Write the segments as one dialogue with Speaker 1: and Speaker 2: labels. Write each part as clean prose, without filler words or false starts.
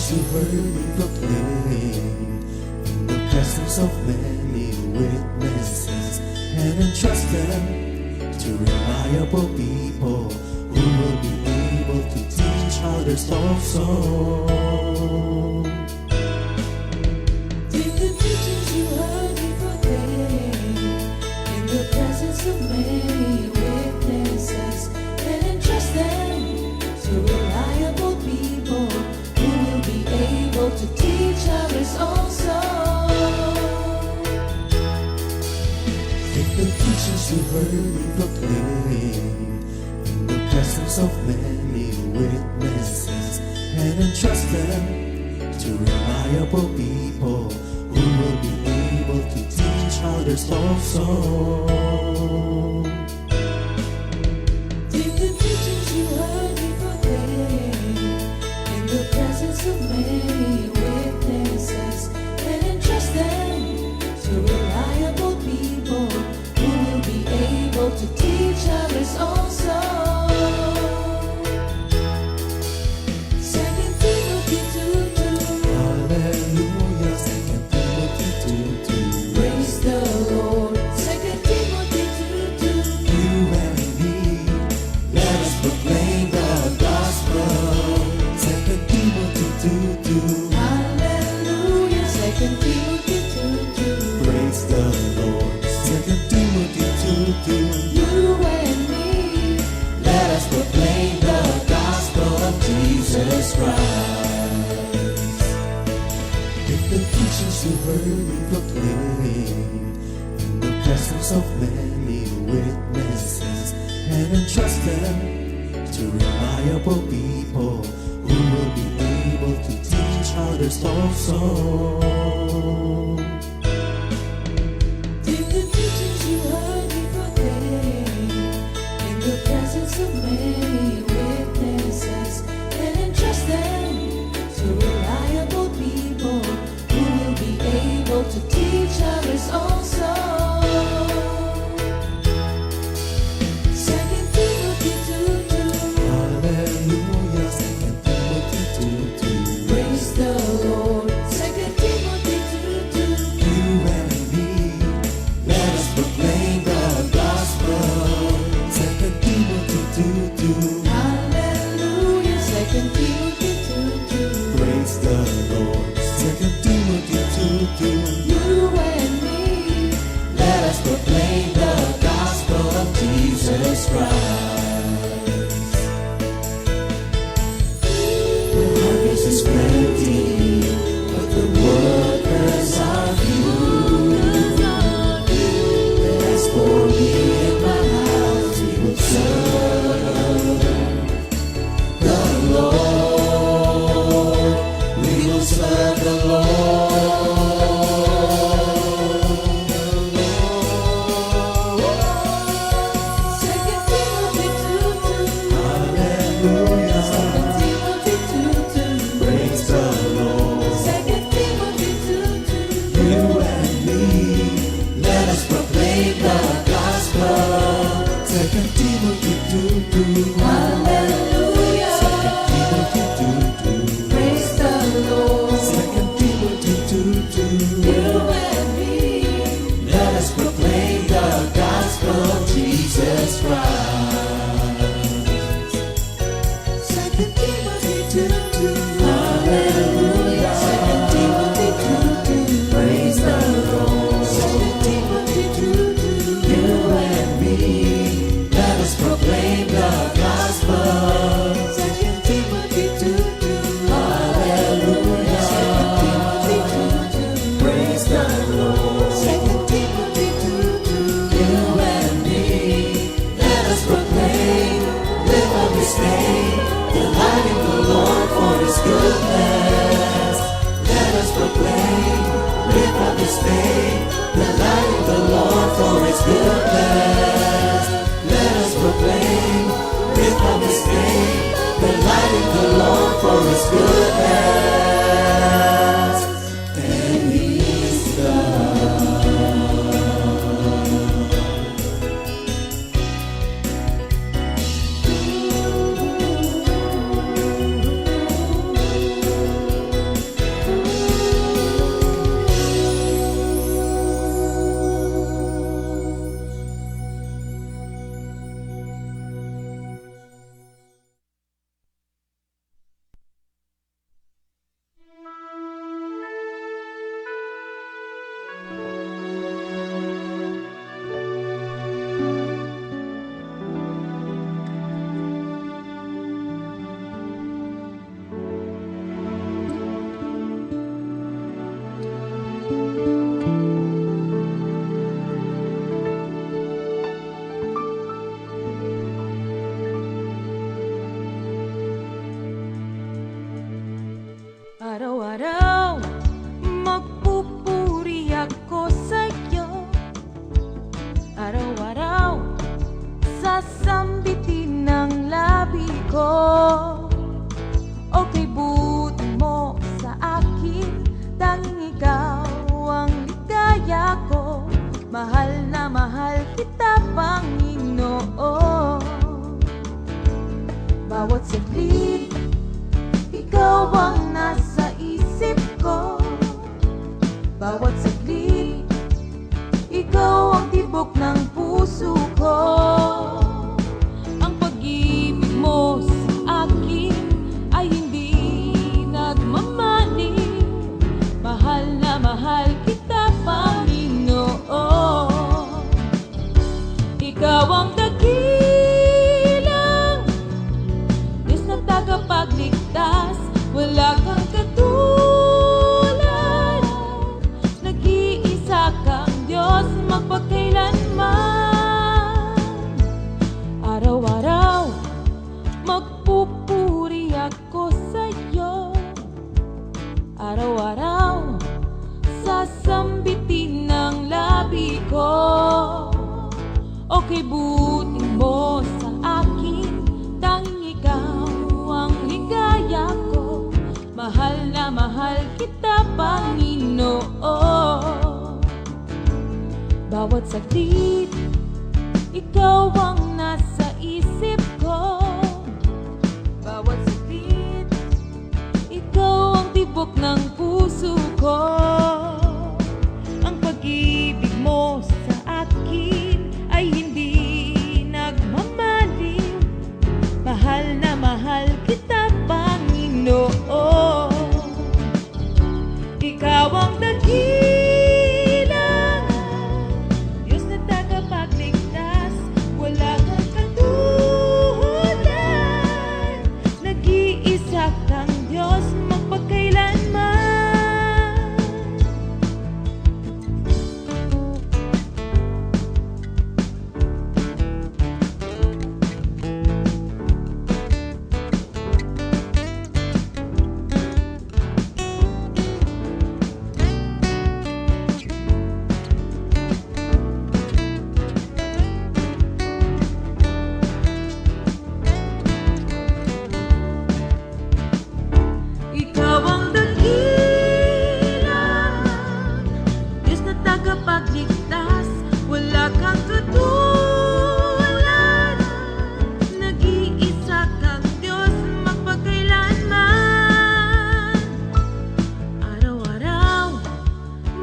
Speaker 1: teachings you heard me proclaim in the presence of many witnesses, and entrust them to reliable people who will be able to teach others also.
Speaker 2: Take the teachings you heard me proclaim in the presence of many witnesses, and entrust them to reliable people who will be able to teach others also.
Speaker 1: Take the teachings you heard me proclaim in the presence of many witnesses, and entrust them to reliable people who will be able to teach others also.
Speaker 2: Take the teachings you heard me proclaim in the presence of many witnesses, and entrust them to reliable people who will be able to teach others also. Second Timothy 2:2.
Speaker 1: Hallelujah, 2 Timothy 2:2.
Speaker 2: Praise the Lord. Second Timothy 2:2.
Speaker 1: You and me, let us proclaim the gospel. 2 Timothy 2:2.
Speaker 2: Hallelujah. Second Timothy 2:2.
Speaker 1: Praise the Lord. 2 Timothy 2:2.
Speaker 2: You and me,
Speaker 1: Let us proclaim the gospel of Jesus Christ. Take the teachings you heard me proclaim in the presence of many witnesses, and entrust them to reliable people who will be able to teach others also.
Speaker 2: take the teachings you heard me proclaim in the presence of many witnesses, and entrust them to reliable people who will be able to teach others also. Second Timothy 2:2.
Speaker 1: Hallelujah, 2 Timothy 2:2.
Speaker 2: Praise the Lord. Second Timothy 2:2.
Speaker 1: You and me, let us proclaim the gospel. 2 Timothy 2:2.
Speaker 2: Hallelujah. Second Timothy 2:2.
Speaker 1: Praise the Lord. 2 Timothy 2:2.
Speaker 2: You and me,
Speaker 1: Let us proclaim the gospel of Jesus Christ. The harvest is plenty, but the workers are few. As for me and my house, we will serve the Lord. We will serve the Lord.
Speaker 2: Second Timothy 2:2.
Speaker 1: Hallelujah.
Speaker 2: Second Timothy 2:2.
Speaker 1: Praise the Lord.
Speaker 2: Second Timothy 2:2.
Speaker 1: You and me, let us proclaim the gospel. 2 Timothy 2:2.
Speaker 2: Hallelujah.
Speaker 1: 2 Timothy 2:2.
Speaker 2: Praise the Lord.
Speaker 1: 2 Timothy 2:2.
Speaker 2: You and me,
Speaker 1: Let us proclaim the gospel of Jesus Christ.
Speaker 2: 2 Timothy 2:2.
Speaker 1: Hallelujah.
Speaker 2: 2 Timothy 2:2.
Speaker 1: Praise the Lord.
Speaker 2: 2 Timothy 2:2.
Speaker 1: You and me, let us proclaim the gospel.
Speaker 2: 2 Timothy 2:2.
Speaker 1: Hallelujah.
Speaker 2: 2 Timothy 2:2.
Speaker 1: Praise the Lord.
Speaker 2: 2 Timothy 2:2.
Speaker 1: You and me, let us proclaim, live on this day, delighting the Lord for His goodness. Let us proclaim, live on this day, delighting the Lord for His goodness. Let us proclaim, live on this day, delighting the Lord for His goodness. And He's God.
Speaker 2: Araw-araw magpupuri ako sa'yo. Araw-araw sasambitin ng labi ko. Okay, buti mo sa akin, tanging ikaw ang ligaya ko. Mahal na mahal kita, Panginoon. Bawat saglit, ikaw ang nasa isip ko. Bawat saglit, ikaw ang tibok ng puso ko. Ang pag-ibig mo sa akin ay hindi nagmamaliw. Mahal na mahal kita, Panginoon. Ikaw ang dakilang Diyos na tagapagligtas. Wala kang katulad, nag-iisa kang Diyos magpakailanman. Araw-araw magpupuri ako sa'yo. Araw-araw sasambitin ng labi ko. Okay, buti mo sa akin, tanging ikaw ang ligaya ko. Mahal na mahal kita, Panginoon. Bawat saglit, ikaw ang nasa isip ko. Bawat saglit, ikaw ang tibok ng puso ko. Ang pag-ibig mo sa akin ay hindi nagmamaliw. Mahal na mahal kita, Panginoon. Ikaw ang dakilang Diyos na tagapagligtas. Wala kang katulad, nag-iisa kang Diyos magpakailanman. Ikaw ang dakilang Diyos na tagapagligtas. Wala kang katulad, nag-iisa kang Diyos magpakailanman. Araw-araw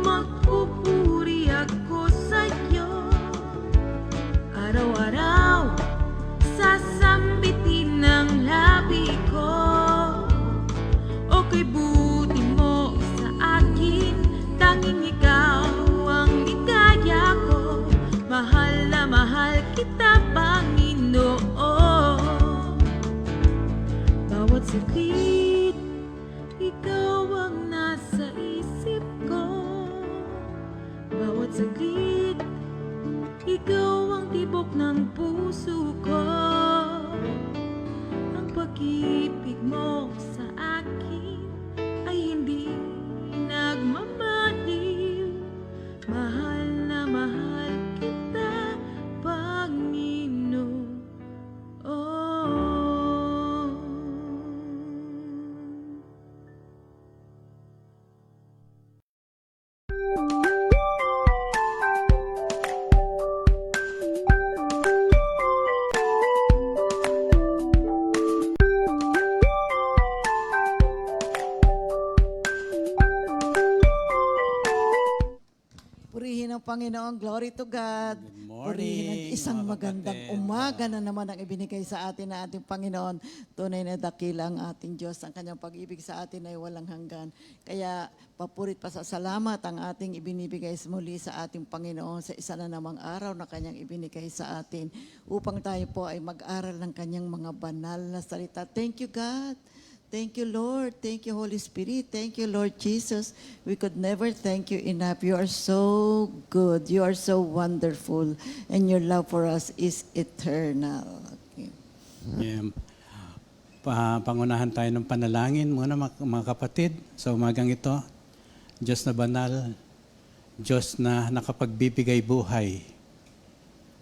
Speaker 2: magpupuri ako sa'yo. Araw-araw sasambitin ng labi ko. Okay, buti mo sa akin, tanging ikaw ang ligaya ko. Mahal na mahal kita, Panginoon. Bawat saglit, ikaw ang nasa isip ko. Bawat saglit, ikaw ang tibok ng puso ko. Ang pag-ibig mo sa akin ay hindi nagmamaliw. Mahal na mahal kita, Panginoon.
Speaker 3: Purihin ang Panginoon. Glory to God.
Speaker 4: Good morning,
Speaker 3: Purihin ang isang
Speaker 4: mga
Speaker 3: magandang
Speaker 4: kapatid.
Speaker 3: umaga na naman ang ibinigay sa atin na ating Panginoon. Tunay na dakila ang ating Diyos. Ang kanyang pag-ibig sa atin ay walang hanggan. Kaya papurit pa sa salamat ang ating ibinibigay muli sa ating Panginoon sa isa na namang araw na kanyang ibinigay sa atin upang tayo po ay mag-aral ng kanyang mga banal na salita. Thank you, God. Thank you, Lord. Thank you, Holy Spirit. Thank you, Lord Jesus. We could never thank you enough. You are so good. You are so wonderful. And your love for us is eternal. Okay.
Speaker 4: Yeah. Pangunahan tayo ng panalangin muna mga kapatid sa umagang ito. Diyos na banal, Diyos na nakapagbibigay buhay,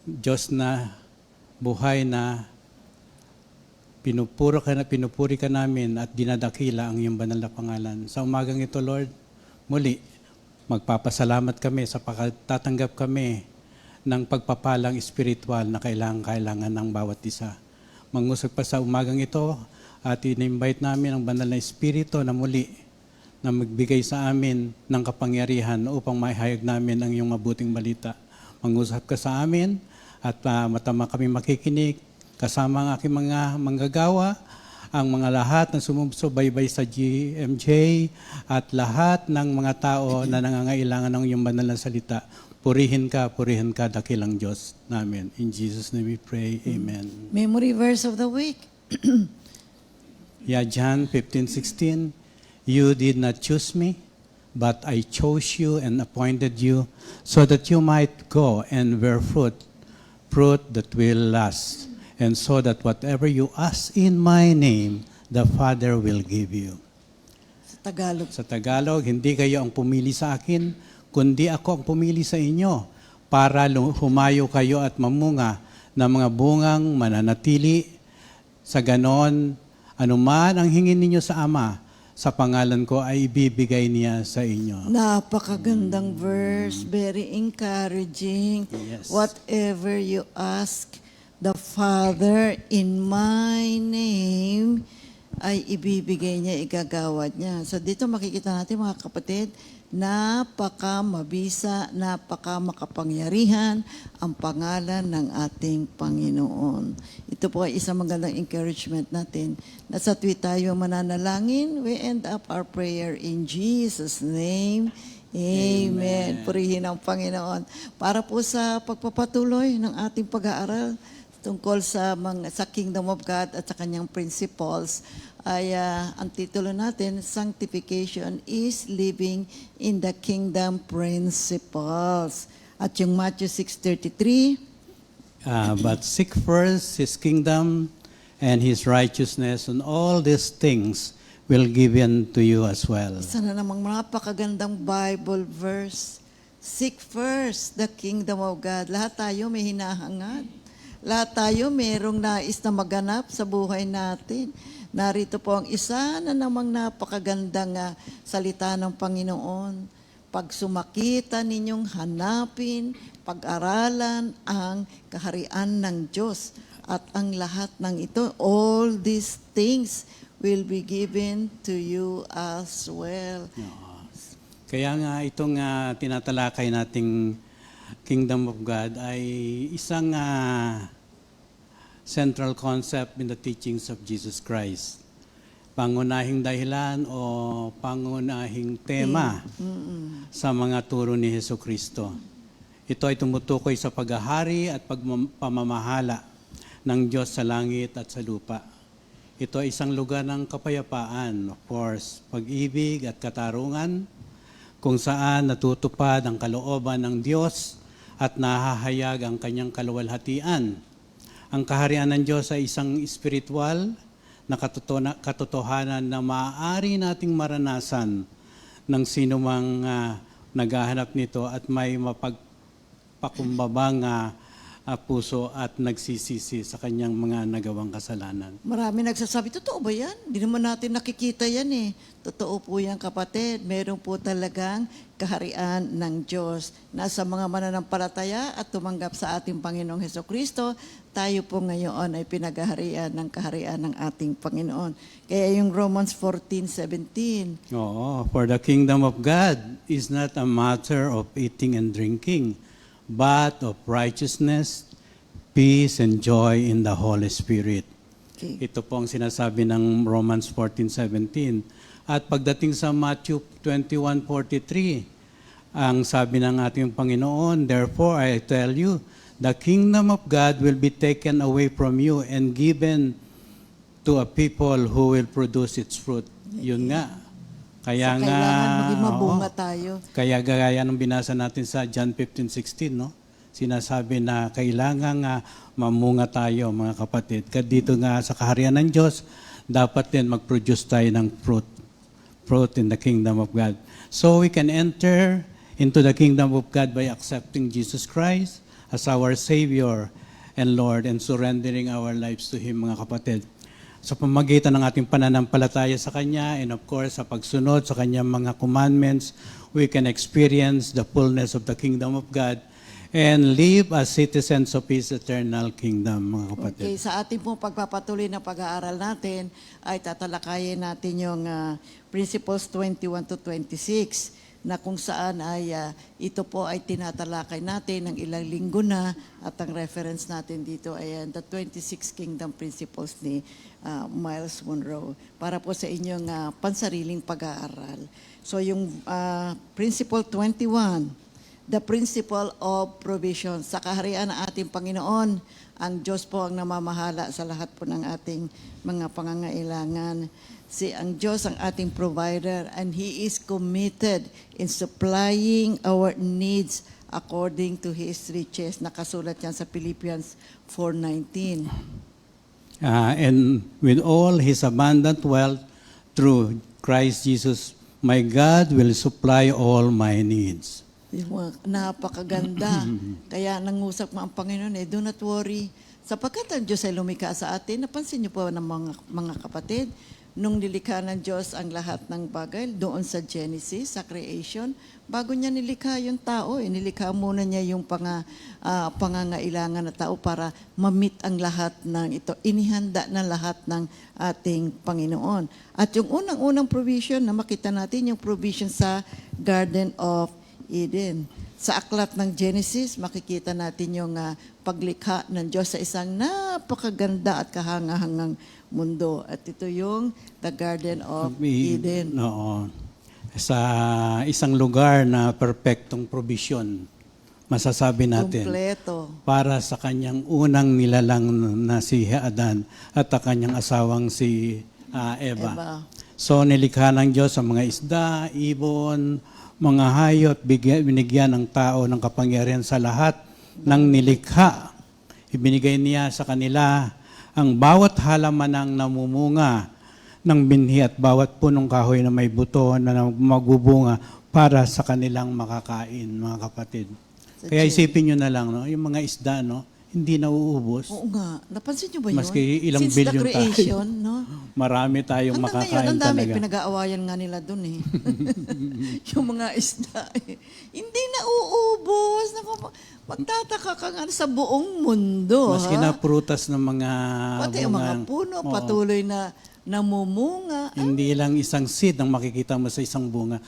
Speaker 4: Diyos na buhay na pinupuri ka namin at dinadakila ang iyong banal na pangalan. Sa umagang ito, Lord, muli, magpapasalamat kami sa pagtatanggap kami ng pagpapalang espiritual na kailangan ng bawat isa. Mangusap pa sa umagang ito at in-invite namin ang banal na espiritu na muli na magbigay sa amin ng kapangyarihan upang maihayag namin ang iyong mabuting balita. Mangusap ka sa amin at matama kami makikinig kasama ang aking mga manggagawa, ang mga lahat na sumusubaybay sa GMJ at lahat ng mga tao na nangangailangan ng iyong banal na salita. Purihin ka, dakilang Diyos namin. In Jesus' name we pray. Amen.
Speaker 3: Memory verse of the week.
Speaker 4: Yeah, John 15:16. You did not choose me, but I chose you and appointed you so that you might go and bear fruit that will last, and so that whatever you ask in my name, the Father will give you.
Speaker 3: Sa Tagalog.
Speaker 4: Sa Tagalog, hindi kayo ang pumili sa akin, kundi ako ang pumili sa inyo para humayo kayo at mamunga ng mga bungang mananatili. Sa ganon, anuman ang hingin ninyo sa Ama, sa pangalan ko ay ibibigay niya sa inyo.
Speaker 3: Napakagandang verse, very encouraging.
Speaker 4: Yes.
Speaker 3: Whatever you ask the Father in my name, ay ibibigay niya, igagawad niya. So dito makikita natin mga kapatid, napakamabisa, napakamakapangyarihan ang pangalan ng ating Panginoon. Ito po ay isang magandang encouragement natin. Nasa tuwi tayo mananalangin, we end up our prayer in Jesus' name. Amen. Purihin ang Panginoon. Para po sa pagpapatuloy ng ating pag-aaral tungkol sa Kingdom of God at sa kanyang principles, ay ang titulo natin, Sanctification is Living in the Kingdom Principles. At yung Matthew 6:33,
Speaker 4: But seek first His kingdom and His righteousness, and all these things will give in to you as well.
Speaker 3: isa na namang napakagandang Bible verse. Seek first the kingdom of God. Lahat tayo may hinahangad. Lahat tayo mayroong nais na maganap sa buhay natin. Narito po ang isa na namang napakagandang salita ng Panginoon. Pag sumakita ninyong hanapin, pag-aralan ang kaharian ng Diyos at ang lahat ng ito, all these things will be given to you as well.
Speaker 4: Kaya nga itong tinatalakay nating Kingdom of God ay isang central concept in the teachings of Jesus Christ. Pangunahing dahilan o pangunahing tema sa mga turo ni Jesucristo. Ito ay tumutukoy sa paghahari at pamamahala ng Diyos sa langit at sa lupa. Ito ay isang lugar ng kapayapaan, of course, pag-ibig at katarungan, kung saan natutupad ang kalooban ng Diyos at nahahayag ang kanyang kaluwalhatian. Ang kaharian ng Diyos ay isang espiritual na katotohanan na maaari nating maranasan ng sino mang naghahanap nito at may mapagpakumbabang puso at nagsisisi sa kanyang mga nagawang kasalanan.
Speaker 3: Marami nagsasabi, totoo ba yan? Hindi naman natin nakikita yan eh. Totoo po yan kapatid. Meron po talagang kaharian ng Diyos. Nasa mga mananampalataya at tumanggap sa ating Panginoong Hesukristo, tayo po ngayon ay pinaghaharian ng kaharian ng ating Panginoon. Kaya yung Romans 14:17.
Speaker 4: Oo, for the kingdom of God is not a matter of eating and drinking, but of righteousness, peace, and joy in the Holy Spirit.
Speaker 3: Okay.
Speaker 4: Ito po ang sinasabi ng Romans 14:17. At pagdating sa Matthew 21:43, ang sabi ng ating Panginoon, therefore I tell you, the kingdom of God will be taken away from you and given to a people who will produce its fruit. Yun nga. Kaya
Speaker 3: So,
Speaker 4: nga,
Speaker 3: kailangan maging mabunga
Speaker 4: oo.
Speaker 3: tayo.
Speaker 4: Kaya gaya ng binasa natin sa John 15:16, no? Sinasabi na kailangan nga mamunga tayo, mga kapatid. Dito nga sa kaharian ng Diyos, dapat din mag-produce tayo ng fruit in the kingdom of God. So we can enter into the kingdom of God by accepting Jesus Christ as our Savior and Lord and surrendering our lives to Him, mga kapatid. Sa pamamagitan ng ating pananampalataya sa Kanya and of course sa pagsunod sa Kanyang mga commandments, we can experience the fullness of the kingdom of God and live as citizens of His eternal kingdom, mga kapatid.
Speaker 3: Okay, sa ating pong pagpapatuloy na pag-aaral natin, ay tatalakayin natin yung Principles 21 to 26, na kung saan ay ito po ay tinatalakay natin ng ilang linggo na at ang reference natin dito ay the 26 Kingdom Principles ni Miles Monroe para po sa inyong pansariling pag-aaral. So yung Principle 21, the principle of provision. Sa kaharian ng ating Panginoon, ang Diyos po ang namamahala sa lahat po ng ating mga pangangailangan. Ang Diyos ang ating provider and He is committed in supplying our needs according to His riches. Nakasulat yan sa Philippians 4:19.
Speaker 4: And with all His abundant wealth through Christ Jesus, my God will supply all my needs.
Speaker 3: Napakaganda. Kaya nangusap mo ang Panginoon, do not worry. Sapagkat ang Diyos ay lumikha sa atin, napansin niyo po ng mga kapatid, nung nilikha ng Diyos ang lahat ng bagay, doon sa Genesis, sa creation, bago niya nilikha yung tao, nilikha muna niya yung pangangailangan ng tao para ma-meet ang lahat ng ito. Inihanda na lahat ng ating Panginoon. At yung unang-unang provision na makita natin, yung provision sa Garden of Eden. Sa aklat ng Genesis, makikita natin yung paglikha ng Diyos sa isang napakaganda at kahangahangang mundo. At ito yung the Garden of Eden.
Speaker 4: Oo. Sa isang lugar na perfectong provision, masasabi natin.
Speaker 3: Kompleto.
Speaker 4: Para sa kanyang unang nilalang na si Adan at ang kanyang asawang si Eva. So nilikha ng Diyos ang mga isda, ibon, mga hayop, binigyan ng tao ng kapangyarihan sa lahat ng nilikha. Ibinigay niya sa kanila ang bawat halamanang namumunga ng binhi at bawat punong kahoy na may buto na magbubunga para sa kanilang makakain, mga kapatid. Kaya isipin nyo na lang, no? Yung mga isda, no? Hindi nauubos.
Speaker 3: Oo nga. Napansin nyo ba yun?
Speaker 4: Maski ilang
Speaker 3: Since
Speaker 4: billion
Speaker 3: the creation,
Speaker 4: tayo.
Speaker 3: no?
Speaker 4: Marami tayong
Speaker 3: Hanggang
Speaker 4: makakain
Speaker 3: ngayon, ang dami
Speaker 4: talaga.
Speaker 3: pinag-aawayan nga nila dun eh. Yung mga isda eh. Hindi nauubos. Magtataka ka nga sa buong mundo.
Speaker 4: Maski na prutas ng mga
Speaker 3: Pati ang mga puno, patuloy na namumunga.
Speaker 4: Hindi lang isang seed ang makikita mo sa isang bunga.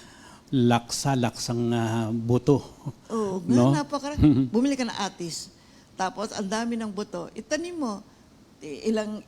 Speaker 4: Laksang buto.
Speaker 3: Oo,
Speaker 4: No?
Speaker 3: Bumili ka ng atis. Tapos, ang dami ng buto. Itanim mo.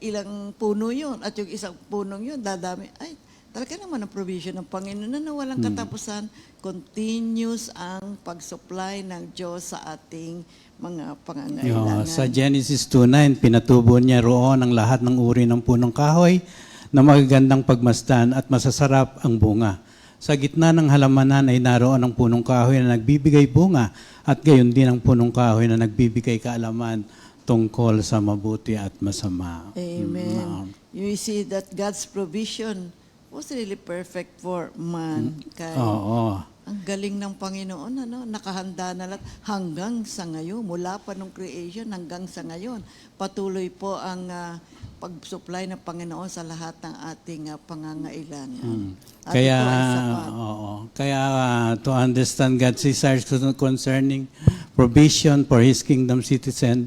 Speaker 3: Ilang puno yun. At yung isang punong yun, dadami. Ay, talaga naman ang provision ng Panginoon na walang katapusan. Continuous ang pag-supply ng Diyos sa ating mga pangangailangan.
Speaker 4: Sa Genesis 2:9, pinatubo niya roon ang lahat ng uri ng punong kahoy na magagandang pagmasdan at masasarap ang bunga. Sa gitna ng halamanan ay naroon ang punong kahoy na nagbibigay bunga at gayon din ang punong kahoy na nagbibigay kaalaman tungkol sa mabuti at masama.
Speaker 3: Amen. You see that God's provision was really perfect for mankind.
Speaker 4: Oo.
Speaker 3: Ang galing ng Panginoon, nakahanda na lahat hanggang sa ngayon, mula pa nung creation hanggang sa ngayon. Patuloy po ang pag-supply ng Panginoon sa lahat ng ating pangangailangan. At
Speaker 4: Kaya,
Speaker 3: ito ay sapat.
Speaker 4: Kaya to understand God's desires concerning provision for His kingdom citizen,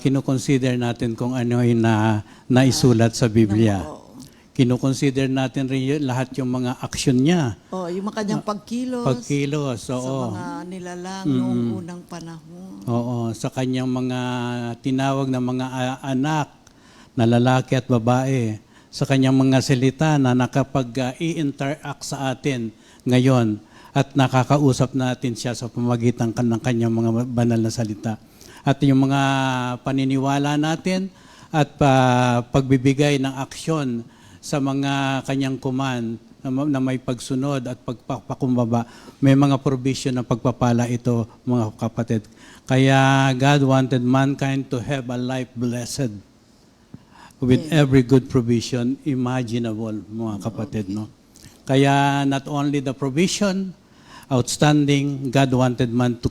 Speaker 4: kinukonsider natin kung ano yung naisulat sa Biblia. Kinukonsider natin rin lahat yung mga aksyon niya.
Speaker 3: Yung mga kanyang pagkilos.
Speaker 4: Sa
Speaker 3: mga nilalang noong unang panahon.
Speaker 4: Oo, sa kanyang mga tinawag na mga anak na lalaki at babae. Sa kanyang mga salita na nakapag-i-interact sa atin ngayon at nakakausap natin siya sa pamagitan ng kanyang mga banal na salita. At yung mga paniniwala natin at pagbibigay ng aksyon sa mga kanyang command na may pagsunod at pagpapakumbaba, may mga provision na pagpapala ito, mga kapatid. Kaya God wanted mankind to have a life blessed. with every good provision imaginable, mga kapatid, no? Kaya not only the provision, outstanding, God wanted man to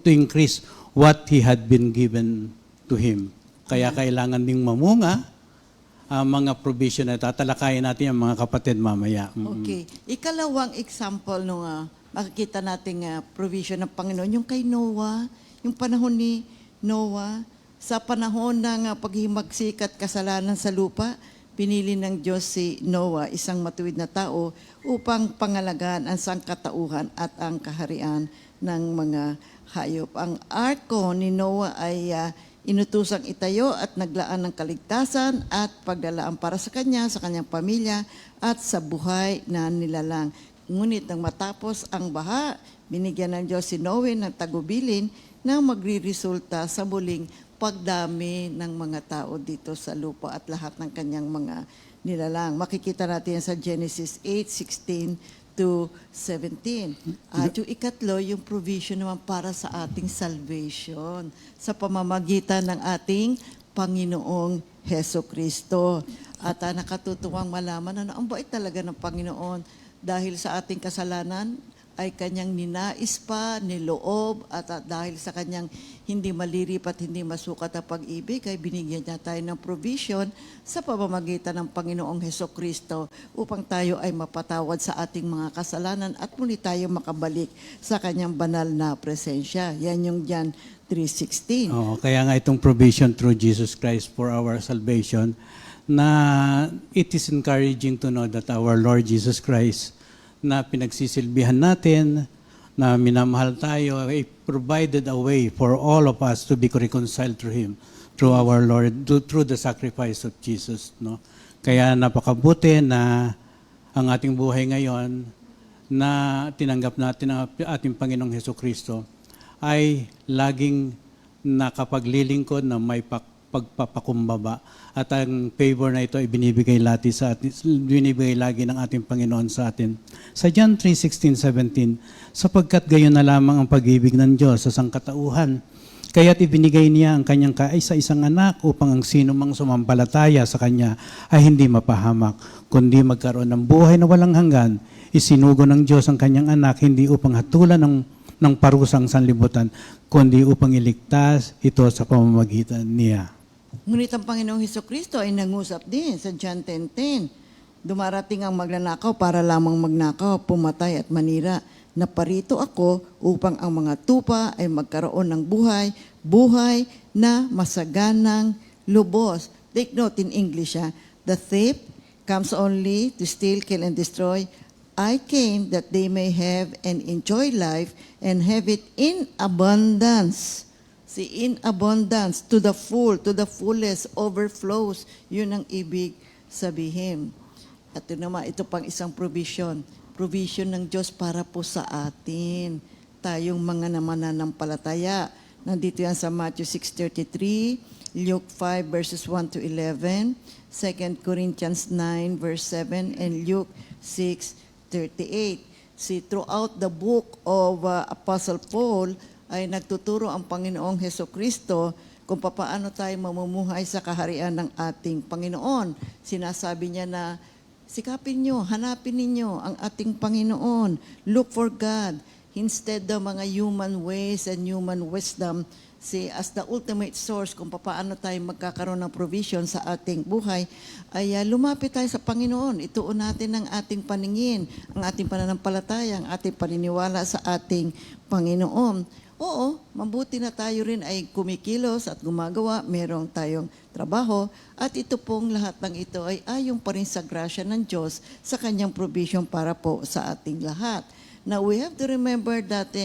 Speaker 4: increase what He had been given to him. Kaya kailangan ding mamunga ang mga provision na tatalakayin natin yung mga kapatid mamaya.
Speaker 3: Okay. Ikalawang example nung makikita nating provision ng Panginoon, yung kay Noah, yung panahon ni Noah, sa panahon ng paghimagsikat at kasalanan sa lupa, pinili ng Diyos si Noah, isang matuwid na tao, upang pangalagaan ang sangkatauhan at ang kaharian ng mga hayop. Ang arko ni Noah ay inutusang itayo at naglaan ng kaligtasan at paglalaan para sa kanya, sa kanyang pamilya, at sa buhay na nilalang. Ngunit nang matapos ang baha, binigyan ng Diyos si Noe ng tagubilin na magriresulta sa muling pagdami ng mga tao dito sa lupa at lahat ng kanyang mga nilalang. Makikita natin yan sa Genesis 8:16 to 17. At yung ikatlo, yung provision naman para sa ating salvation sa pamamagitan ng ating Panginoong Heso Kristo. At nakatutuwang malaman na ang bait talaga ng Panginoon dahil sa ating kasalanan ay kanyang ninais pa, niloob, at dahil sa kanyang hindi malirip at hindi masukat na pag-ibig, ay binigyan niya tayo ng provision sa pamamagitan ng Panginoong Heso Kristo upang tayo ay mapatawad sa ating mga kasalanan at muli tayo makabalik sa kanyang banal na presensya. Yan yung John 3:16.
Speaker 4: Oo, kaya nga itong provision through Jesus Christ for our salvation, na it is encouraging to know that our Lord Jesus Christ na pinagsisilbihan natin, na minamahal tayo, ay provided a way for all of us to be reconciled through Him, through our Lord, through the sacrifice of Jesus. No? Kaya napakabuti na ang ating buhay ngayon na tinanggap natin ang ating Panginoong Heso Kristo ay laging nakapaglilingkod na may pagpapakumbaba. At ang favor na ito ay binibigay lagi ng ating Panginoon sa atin. Sa John 3:16-17, sapagkat gayon na lamang ang pag-ibig ng Diyos sa sangkatauhan, kaya't ibinigay niya ang kanyang kaisa-isang anak upang ang sino mang sumampalataya sa kanya ay hindi mapahamak, kundi magkaroon ng buhay na walang hanggan. Isinugo ng Diyos ang kanyang anak hindi upang hatulan ng parusang sanlibutan, kundi upang iligtas ito sa pamamagitan niya.
Speaker 3: Ngunit ang Panginoong Hesukristo ay nangusap din sa John 10:10. Dumarating ang magnanakaw para lamang magnakaw, pumatay at manira. Naparito ako upang ang mga tupa ay magkaroon ng buhay na masaganang lubos. Take note in English, the thief comes only to steal, kill, and destroy. I came that they may have and enjoy life and have it in abundance. See, in abundance, to the fullest, overflows. Yun ang ibig sabihin. At ito pang isang provision. Provision ng Diyos para po sa atin. Tayong mga mananampalataya. Nandito yan sa Matthew 6:33, Luke 5 verses 1 to 11, 2 Corinthians 9 verse 7, and Luke 6:38. See, throughout the book of Apostle Paul, ay nagtuturo ang Panginoong Hesukristo kung paano tayo mamumuhay sa kaharian ng ating Panginoon. Sinasabi niya na, sikapin nyo, hanapin ninyo ang ating Panginoon. Look for God. Instead of mga human ways and human wisdom, see, as the ultimate source kung paano tayo magkakaroon ng provision sa ating buhay, ay lumapit tayo sa Panginoon. Ituon natin ang ating paningin, ang ating pananampalataya, ang ating paniniwala sa ating Panginoon. Oo, mabuti na tayo rin ay kumikilos at gumagawa, merong tayong trabaho, at ito pong lahat ng ito ay ayon pa rin sa grasya ng Diyos sa kanyang provision para po sa ating lahat. Now, we have to remember that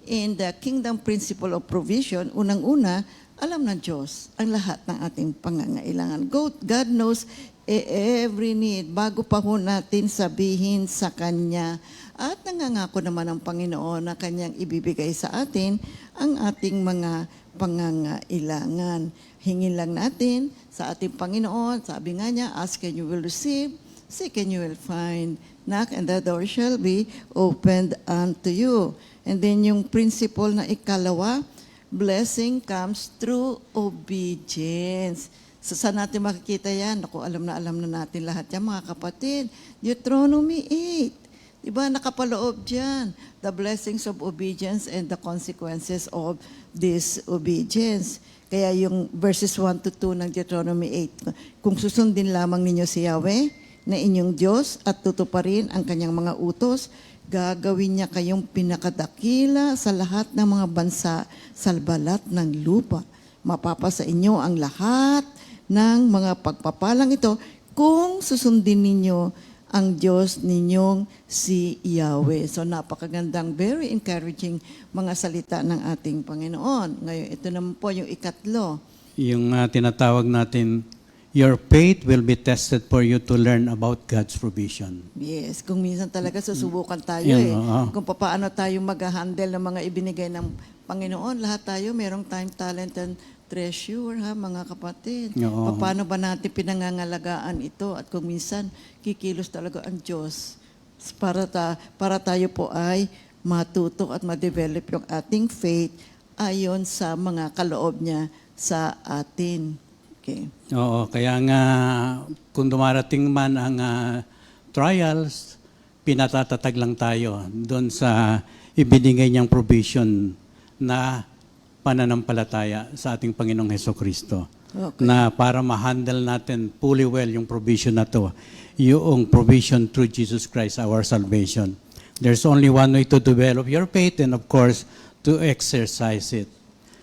Speaker 3: in the kingdom principle of provision, unang-una, alam ng Diyos ang lahat ng ating pangangailangan. God knows every need bago pa ho natin sabihin sa Kanya. At nangangako naman ang Panginoon na Kanyang ibibigay sa atin ang ating mga pangangailangan. Hingin lang natin sa ating Panginoon. Sabi nga niya, ask and you will receive, seek and you will find, knock and the door shall be opened unto you. And then yung principle na ikalawa, blessing comes through obedience. Saan natin makikita yan? Naku, alam na natin lahat yan, mga kapatid. Deuteronomy 8. Diba, nakapaloob dyan. The blessings of obedience and the consequences of disobedience. Kaya yung verses 1 to 2 ng Deuteronomy 8, kung susundin lamang ninyo si Yahweh na inyong Diyos at tutuparin ang kanyang mga utos, gagawin niya kayong pinakadakila sa lahat ng mga bansa sa balat ng lupa. Mapapasa inyo ang lahat ng mga pagpapalang ito kung susundin ninyo ang Diyos ninyong si Yahweh. So napakagandang, very encouraging mga salita ng ating Panginoon. Ngayon, ito naman po yung ikatlo.
Speaker 4: Yung tinatawag natin, your faith will be tested for you to learn about God's provision.
Speaker 3: Yes, kung minsan talaga susubukan tayo
Speaker 4: Yun, oo.
Speaker 3: Kung paano tayo mag-handle ng mga ibinigay ng Panginoon. Lahat tayo merong time, talent, and treasure, ha, mga kapatid.
Speaker 4: Oo.
Speaker 3: Paano ba natin pinangangalagaan ito? At kung minsan, kikilos talaga ang Diyos para tayo po ay matuto at ma-develop yung ating faith ayon sa mga kaloob niya sa atin. Okay.
Speaker 4: Oo, kaya nga kung dumarating man ang trials, pinatatatag lang tayo doon sa ibinigay niyang provision na pananampalataya sa ating Panginoong Hesukristo.
Speaker 3: Okay.
Speaker 4: Na para ma-handle natin fully well yung provision na to, yung provision through Jesus Christ, our salvation. There's only one way to develop your faith and of course, to exercise it.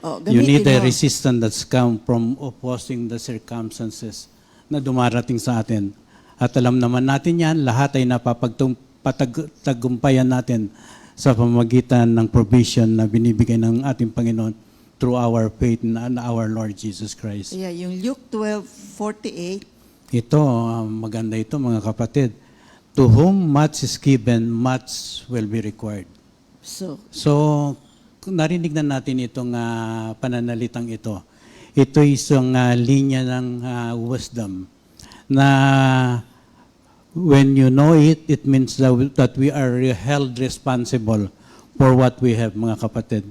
Speaker 3: Oh,
Speaker 4: You need
Speaker 3: gamitin
Speaker 4: a
Speaker 3: mo.
Speaker 4: resistance that's come from opposing the circumstances na dumarating sa atin. At alam naman natin yan, lahat ay napapagtagumpayan natin sa pamamagitan ng provision na binibigay ng ating Panginoon through our faith in our Lord Jesus Christ.
Speaker 3: Yeah, yung Luke 12:48.
Speaker 4: Ito, maganda ito mga kapatid. To whom much is given, much will be required.
Speaker 3: So,
Speaker 4: Narinig na natin itong pananalitang ito. Ito isang linya ng wisdom na when you know it, it means that we are held responsible for what we have, mga kapatid.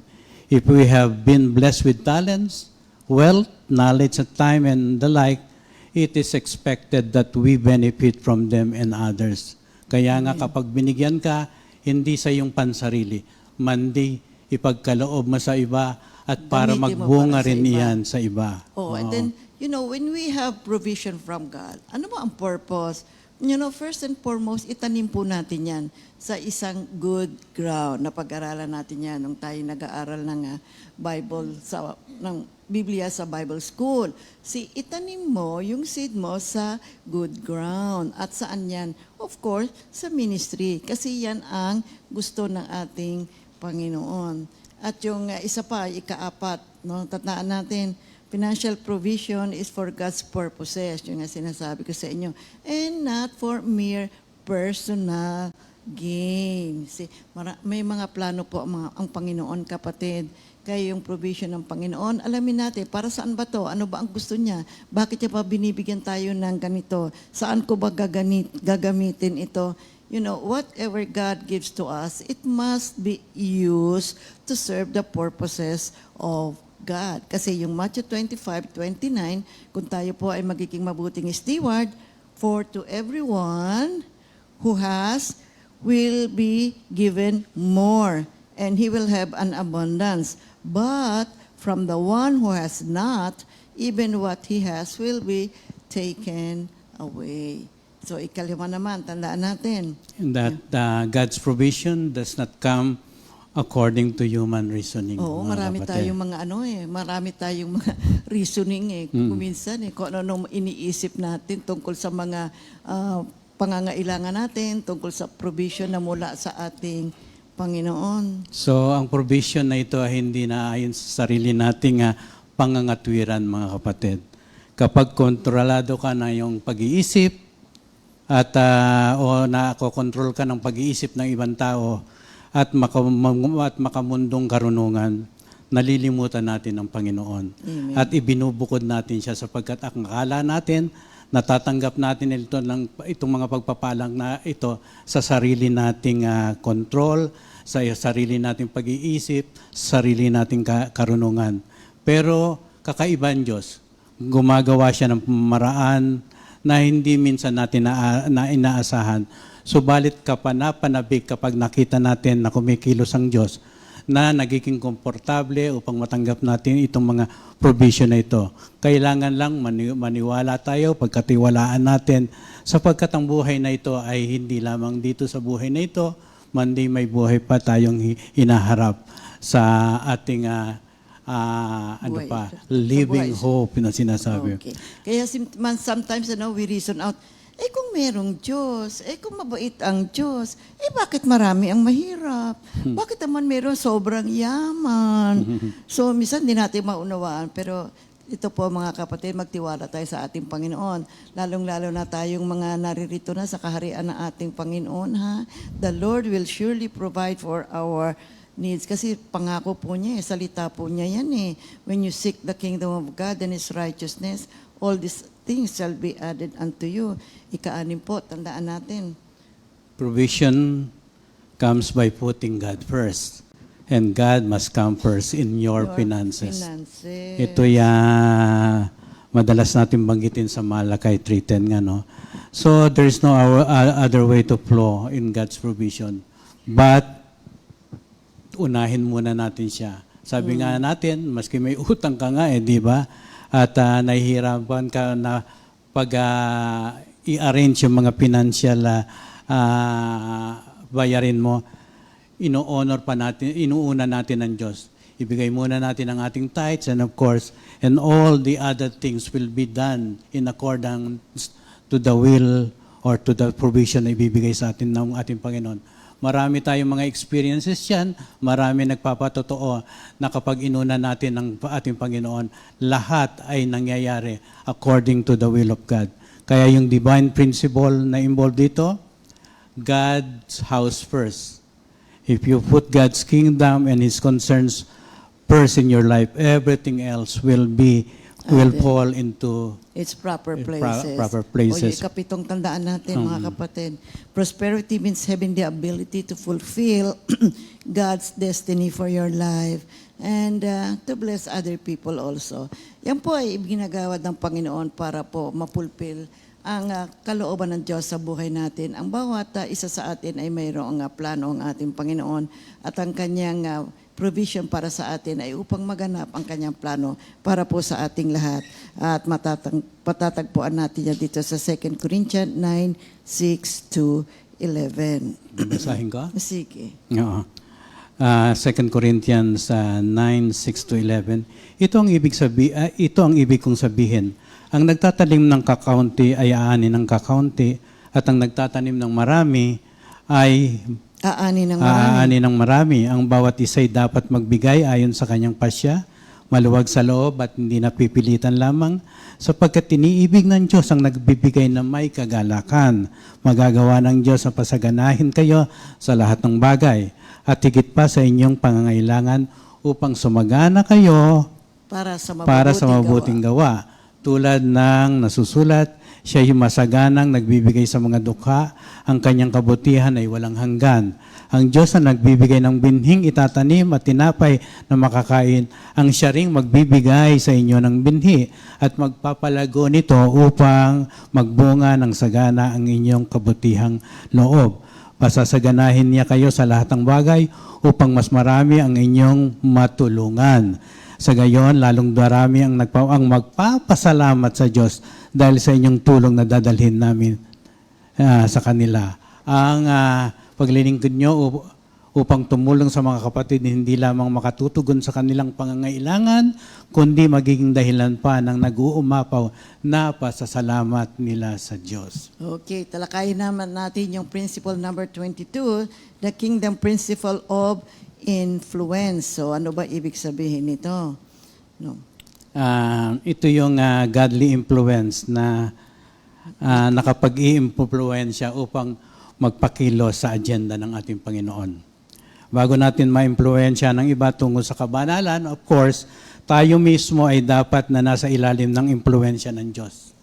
Speaker 4: If we have been blessed with talents, wealth, knowledge, and time, and the like, it is expected that we benefit from them and others. Kaya nga kapag binigyan ka, hindi sa iyong pansarili, mandi ipagkaloob mo sa iba at para
Speaker 3: Gamitin mo
Speaker 4: magbunga
Speaker 3: para sa
Speaker 4: rin
Speaker 3: iba.
Speaker 4: iyan sa iba.
Speaker 3: and
Speaker 4: Oo.
Speaker 3: then, when we have provision from God, ano ba ang purpose? First and foremost, itanim po natin yan sa isang good ground. Napag-aralan natin yan nung tayo nag-aaral ng Bible, ng Biblia sa Bible School. Itanim mo yung seed mo sa good ground. At saan yan? Of course, sa ministry. Kasi yan ang gusto ng ating Panginoon. At yung isa pa, ika-apat, tatandaan natin, financial provision is for God's purposes. Yung nga sinasabi ko sa inyo. And not for mere personal gain. May mga plano po ang Panginoon, kapatid. Kaya yung provision ng Panginoon, alamin natin, para saan ba to? Ano ba ang gusto niya? Bakit niya pa binibigyan tayo ng ganito? Saan ko ba gagamitin ito? Whatever God gives to us, it must be used to serve the purposes of God. Kasi yung Matthew 25:29, kung tayo po ay magiging mabuting steward, for to everyone who has will be given more, and he will have an abundance. But from the one who has not, even what he has will be taken away. So ikalima naman, tandaan natin.
Speaker 4: That God's provision does not come according to human reasoning.
Speaker 3: Oo,
Speaker 4: mga
Speaker 3: marami
Speaker 4: kapatid.
Speaker 3: tayong marami tayong mga reasoning Kung minsan kung ano iniisip natin tungkol sa mga pangangailangan natin, tungkol sa provision na mula sa ating Panginoon.
Speaker 4: So, ang provision na ito ay hindi na ayon sa sarili nating pangangatwiran, mga kapatid. Kapag kontrolado ka na yung pag-iisip at o nakokontrol ka ng pag-iisip ng ibang tao at makamundong karunungan, nalilimutan natin ang Panginoon.
Speaker 3: Amen.
Speaker 4: At ibinubukod natin siya sapagkat ang akala natin, natatanggap natin itong mga pagpapalang na ito sa sarili nating control, sa sarili nating pag-iisip, sa sarili nating karunungan. Pero kakaiba ang Diyos. gumagawa siya ng maraan na hindi minsan natin na inaasahan. Subalit kapanabik kapag nakita natin na kumikilos ang Diyos, na nagiging komportable upang matanggap natin itong mga provision na ito. Kailangan lang maniwala tayo, pagkatiwalaan natin, sapagkat ang buhay na ito ay hindi lamang dito sa buhay na ito, mandi may buhay pa tayong hinaharap sa ating
Speaker 3: Buhay.
Speaker 4: living
Speaker 3: Sa buhay.
Speaker 4: hope na sinasabi.
Speaker 3: Okay. Kaya sometimes we reason out, kung merong Diyos, kung mabait ang Diyos, bakit marami ang mahirap? Bakit naman meron sobrang yaman? So, minsan di natin maunawaan, pero ito po mga kapatid, magtiwala tayo sa ating Panginoon. Lalong-lalo na tayong mga naririto na sa kaharian ng ating Panginoon. Ha? The Lord will surely provide for our needs. Kasi pangako po niya, salita po niya yan eh. When you seek the kingdom of God and His righteousness, all these things shall be added unto you. Ika-anim po, tandaan natin.
Speaker 4: Provision comes by putting God first. And God must come first in your finances. Ito madalas natin banggitin sa Malakay 3:10 nga, no? So, there is no other way to flow in God's provision. But, unahin muna natin siya. Sabi nga natin, maski may utang ka nga di ba? At nahihirapan ka na pag i-arrange yung mga financial bayarin mo, inuuna natin ang Diyos. Ibigay muna natin ang ating tithes and of course, and all the other things will be done in accordance to the will or to the provision na ibibigay sa atin ng ating Panginoon. Marami tayong mga experiences yan, marami nagpapatotoo na kapag inuna natin ang ating Panginoon, lahat ay nangyayari according to the will of God. Kaya yung divine principle na involved dito, God's house first. If you put God's kingdom and His concerns first in your life, everything else will fall into
Speaker 3: its proper places.
Speaker 4: Proper places.
Speaker 3: O ikapitong tandaan natin mga kapatid. Prosperity means having the ability to fulfill God's destiny for your life and to bless other people also. Yan po ay ginagawad ng Panginoon para po mapulpil ang kalooban ng Diyos sa buhay natin. Ang bawat isa sa atin ay mayroong plano ang ating Panginoon at ang kanyang provision para sa atin ay upang maganap ang kanyang plano para po sa ating lahat. At patatagpuan natin yan dito sa 2 Corinthians 9:6-11.
Speaker 4: Basahin ka?
Speaker 3: Sige.
Speaker 4: Oo. 2 Corinthians 9:6-11. Ito ang ibig kong sabihin. Ang nagtatanim ng kakaunti ay aani ng kakaunti at ang nagtatanim ng marami ay
Speaker 3: Aani ng marami.
Speaker 4: aani ng marami. Ang bawat isa'y dapat magbigay ayon sa kanyang pasya, maluwag sa loob at hindi napipilitan lamang, sapagkat iniibig ng Diyos ang nagbibigay na may kagalakan. Magagawa ng Diyos ang pasaganahin kayo sa lahat ng bagay at higit pa sa inyong pangangailangan upang sumagana kayo
Speaker 3: Para sa
Speaker 4: mabuting gawa. Tulad ng nasusulat, siya yung masaganang nagbibigay sa mga dukha, ang kanyang kabutihan ay walang hanggan. Ang Diyos na nagbibigay ng binhing itatanim at tinapay na makakain, ang siya ring magbibigay sa inyo ng binhi at magpapalago nito upang magbunga ng sagana ang inyong kabutihang loob. Pasasaganahin niya kayo sa lahat ng bagay upang mas marami ang inyong matulungan. Sa gayon, lalong darami ang magpapasalamat sa Diyos dahil sa inyong tulong na dadalhin namin sa kanila. Ang paglilingkod nyo upang tumulong sa mga kapatid, hindi lamang makatutugon sa kanilang pangangailangan, kundi magiging dahilan pa ng nag-uumapaw na pasasalamat nila sa Diyos.
Speaker 3: Okay, talakayin naman natin yung principle number 22, the kingdom principle of influence. So, ano ba ibig sabihin nito? No.
Speaker 4: Ito yung godly influence na nakapag-i-impluensya upang magpakilos sa agenda ng ating Panginoon. Bago natin ma-impluensya ng iba tungo sa kabanalan, of course, tayo mismo ay dapat na nasa ilalim ng impluensya ng Diyos.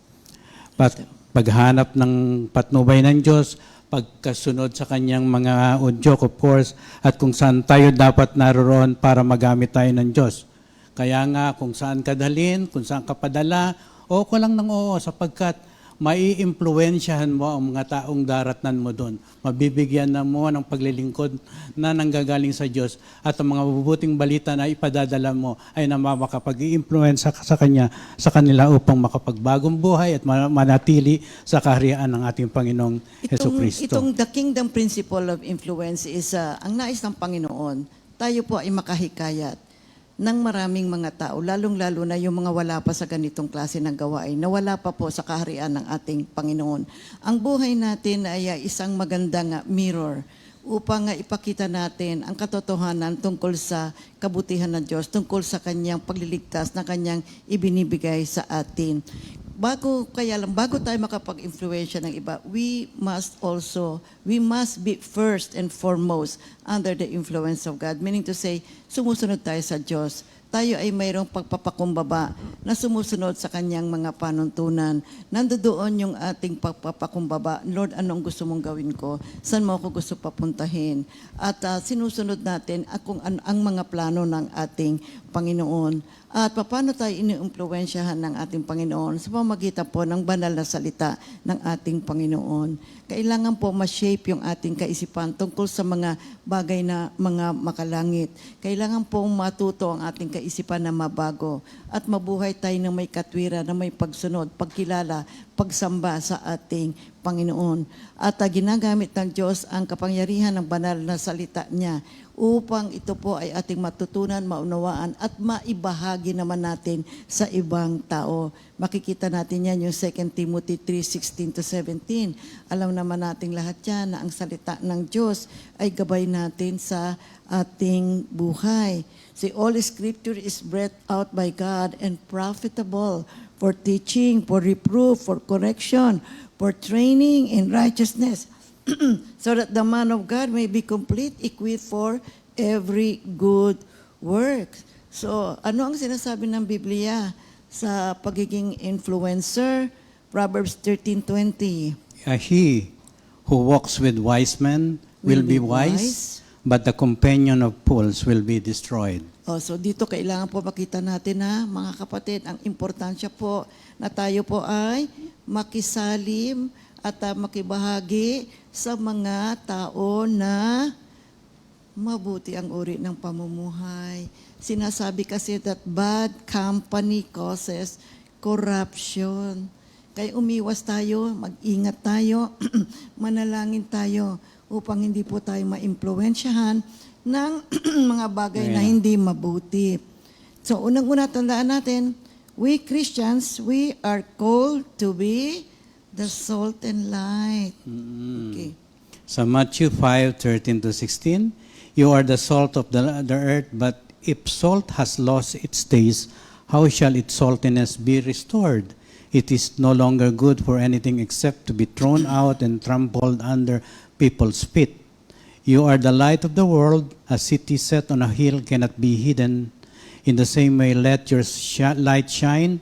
Speaker 4: Paghanap ng patnubay ng Diyos, pagkasunod sa kanyang mga udyok, of course, at kung saan tayo dapat naroon para magamit tayo ng Diyos. Kaya nga, kung saan ka dalhin, kung saan ka padala, Oo ko lang ng oo sapagkat maiimpluwensyahan mo ang mga taong daratnan mo doon. Mabibigyan na mo ng paglilingkod na nanggagaling sa Diyos at ang mga mabubuting balita na ipadadala mo ay na makapag-i-influensya sa kanila upang makapagbagong buhay at manatili sa kaharian ng ating Panginoong Hesukristo.
Speaker 3: Itong the kingdom principle of influence is ang nais ng Panginoon, tayo po ay makahikayat ng maraming mga tao, lalong-lalo na yung mga wala pa sa ganitong klase ng gawain, na wala pa po sa kaharian ng ating Panginoon. Ang buhay natin ay isang magandang mirror upang ipakita natin ang katotohanan tungkol sa kabutihan ng Diyos, tungkol sa kanyang pagliligtas na kanyang ibinibigay sa atin. Bago tayo makapag-influensya ng iba, we must be first and foremost under the influence of God. Meaning to say, sumusunod tayo sa Diyos. Tayo ay mayroong pagpapakumbaba na sumusunod sa kanyang mga panuntunan. Nandoon yung ating pagpapakumbaba. Lord, anong gusto mong gawin ko? Saan mo ako gusto papuntahin? At sinusunod natin ang mga plano ng ating Panginoon. At paano tayo iniimpluwensyahan ng ating Panginoon sa pamamagitan po ng banal na salita ng ating Panginoon. Kailangan po ma-shape yung ating kaisipan tungkol sa mga bagay na mga makalangit. Kailangan po matuto ang ating kaisipan na mabago at mabuhay tayo ng may katwiran, na may pagsunod, pagkilala, pagsamba sa ating Panginoon. At ginagamit ng Diyos ang kapangyarihan ng banal na salita niya upang ito po ay ating matutunan, maunawaan at maibahagi naman natin sa ibang tao. Makikita natin yan yung 2 Timothy 3:16-17. Alam naman nating lahat yan na ang salita ng Diyos ay gabay natin sa ating buhay. See, all Scripture is breathed out by God and profitable for teaching, for reproof, for correction, for training in righteousness, so that the man of God may be complete, equipped for every good work. So, ano ang sinasabi ng Biblia sa pagiging influencer? Proverbs 13:20.
Speaker 4: He who walks with wise men will be wise, but the companion of fools will be destroyed.
Speaker 3: So dito kailangan po makita natin na, mga kapatid, ang importansya po na tayo po ay makisalim at makibahagi sa mga tao na mabuti ang uri ng pamumuhay. Sinasabi kasi that bad company causes corruption. Kaya umiwas tayo, mag-ingat tayo, manalangin tayo upang hindi po tayo maimpluwensyahan ng mga bagay na hindi mabuti. So unang-una tandaan natin, we Christians, we are called to be the salt and light. Okay.
Speaker 4: Sa Matthew 5:13-16, you are the salt of the earth, but if salt has lost its taste, how shall its saltiness be restored? It is no longer good for anything except to be thrown out and trampled under people's feet. You are the light of the world. A city set on a hill cannot be hidden. In the same way, let your light shine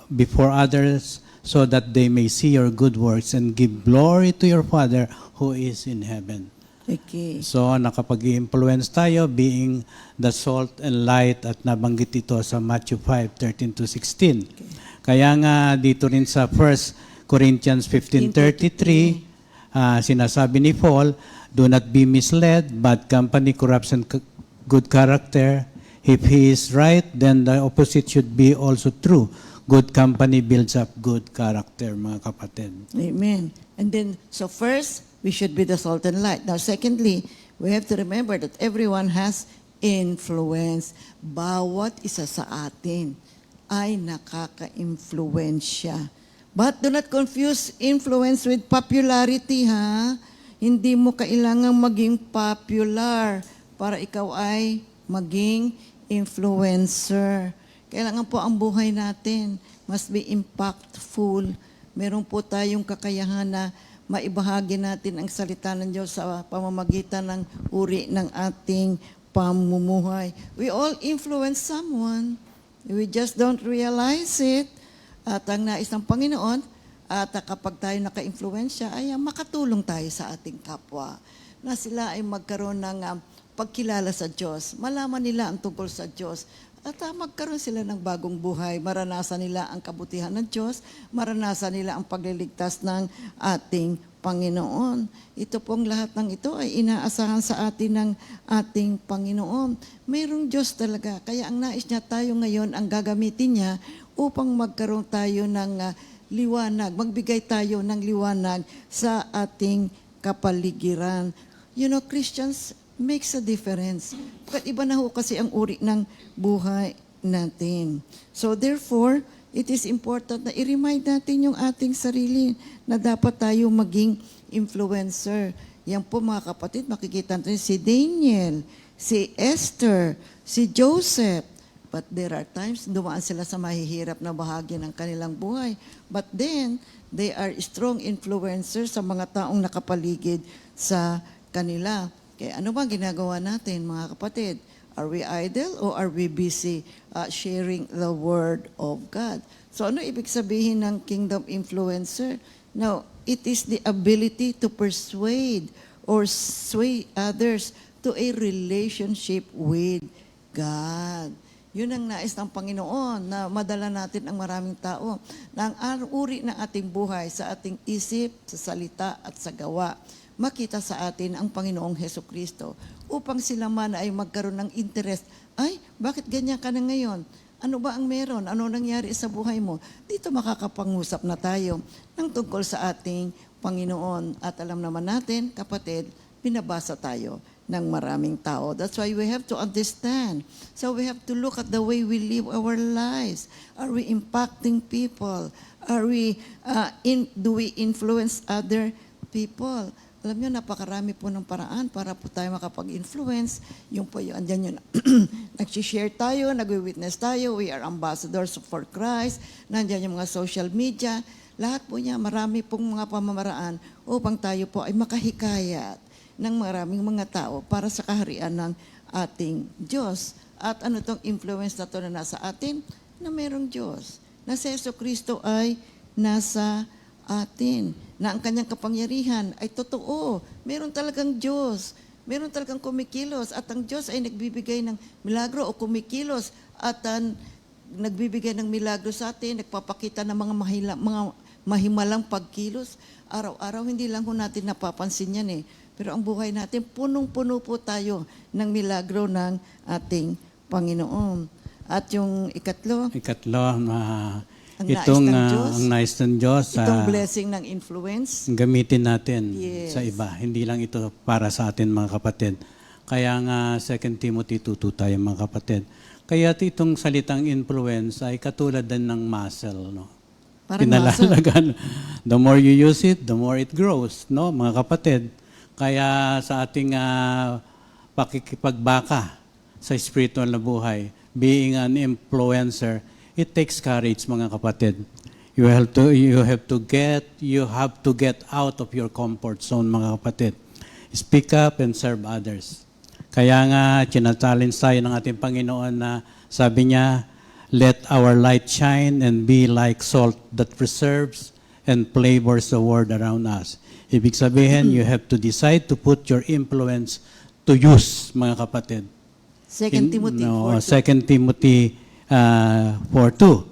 Speaker 4: before others, so that they may see your good works and give glory to your Father who is in heaven.
Speaker 3: Okay.
Speaker 4: So, nakapag-i-influence tayo being the salt and light at nabanggit ito sa Matthew 5:13-16. Kaya nga dito rin sa 1 Corinthians 15:33, sinasabi ni Paul, do not be misled, bad company corrupts good character. If he is right, then the opposite should be also true. Good company builds up good character, mga kapatid.
Speaker 3: Amen. And then, so first, we should be the salt and light. Now, secondly, we have to remember that everyone has influence. Bawat isa sa atin ay nakaka-influensya. But do not confuse influence with popularity, ha? Hindi mo kailangang maging popular para ikaw ay maging influencer. Kailangan po ang buhay natin must be impactful. Meron po tayong kakayahan na maibahagi natin ang salita ng Diyos sa pamamagitan ng uri ng ating pamumuhay. We all influence someone. We just don't realize it. At ang nais ng Panginoon, at kapag tayo naka-influensya, ay makatulong tayo sa ating kapwa. Na sila ay magkaroon ng pagkilala sa Diyos. Malaman nila ang tungkol sa Diyos. at magkaroon sila ng bagong buhay. Maranasan nila ang kabutihan ng Diyos, maranasan nila ang pagliligtas ng ating Panginoon. Ito pong lahat ng ito ay inaasahan sa atin ng ating Panginoon. Mayroong Diyos talaga. Kaya ang nais niya tayo ngayon, ang gagamitin niya upang magkaroon tayo ng liwanag, magbigay tayo ng liwanag sa ating kapaligiran. You know, Christians makes a difference. Iba na ho kasi ang uri ng buhay natin. So therefore, it is important na i-remind natin yung ating sarili na dapat tayo maging influencer. Yan po mga kapatid, makikita natin si Daniel, si Esther, si Joseph. But there are times, dumaan sila sa mahihirap na bahagi ng kanilang buhay. But then, they are strong influencers sa mga taong nakapaligid sa kanila. Kaya ano ba ginagawa natin mga kapatid? Are we idle or are we busy sharing the Word of God? So ano ibig sabihin ng kingdom influencer? Now, it is the ability to persuade or sway others to a relationship with God. Yun ang nais ng Panginoon na madala natin ang maraming tao na ang uri ng ating buhay sa ating isip, sa salita at sa gawa. Makita sa atin ang Panginoong Hesukristo upang sila man ay magkaroon ng interest. Ay, bakit ganyan ka na ngayon? Ano ba ang meron? Ano nangyari sa buhay mo? Dito makakapangusap na tayo ng tungkol sa ating Panginoon. At alam naman natin, kapatid, binabasa tayo ng maraming tao. That's why we have to understand. So we have to look at the way we live our lives. Are we impacting people? Are we, do we influence other people? Alam nyo, napakarami po ng paraan para po tayo makapag-influence. Yung po yun, andyan yun. Nag-share tayo, nag-witness tayo, we are ambassadors for Christ, nandyan yung mga social media. Lahat po niya, marami pong mga pamamaraan upang tayo po ay makahikayat ng maraming mga tao para sa kaharian ng ating Diyos. At ano tong influence na to na nasa atin? Na merong Diyos. Na si Jesucristo ay nasa atin. Na ang kanyang kapangyarihan ay totoo. Meron talagang Diyos. Meron talagang kumikilos. At ang Diyos ay nagbibigay ng milagro o kumikilos. At nagbibigay ng milagro sa atin. Nagpapakita ng mga mahimalang pagkilos. Araw-araw, hindi lang ho natin napapansin yan eh. Pero ang buhay natin, punong-puno po tayo ng milagro ng ating Panginoon. At yung ikatlo,
Speaker 4: itong ang nais ng Diyos,
Speaker 3: itong blessing ng influence.
Speaker 4: gamitin natin
Speaker 3: Yes.
Speaker 4: sa iba. Hindi lang ito para sa atin mga kapatid. Kaya nga 2 Timothy 2:2 tayo mga kapatid. Kaya itong salitang influence ay katulad din ng muscle. No?
Speaker 3: Parang
Speaker 4: Pinalalagan. The more you use it, the more it grows. No, mga kapatid. Kaya sa ating pakikipagbaka sa spiritual na buhay, being an influencer, it takes courage, mga kapatid. You have to get out of your comfort zone, mga kapatid. Speak up and serve others. Kaya nga, challenge tayo ng ating Panginoon na sabi niya, let our light shine and be like salt that preserves and flavors the world around us. Ibig sabihin, you have to decide to put your influence to use, mga kapatid.
Speaker 3: 2 Timothy 4:2.
Speaker 4: 2 Timothy 4:2.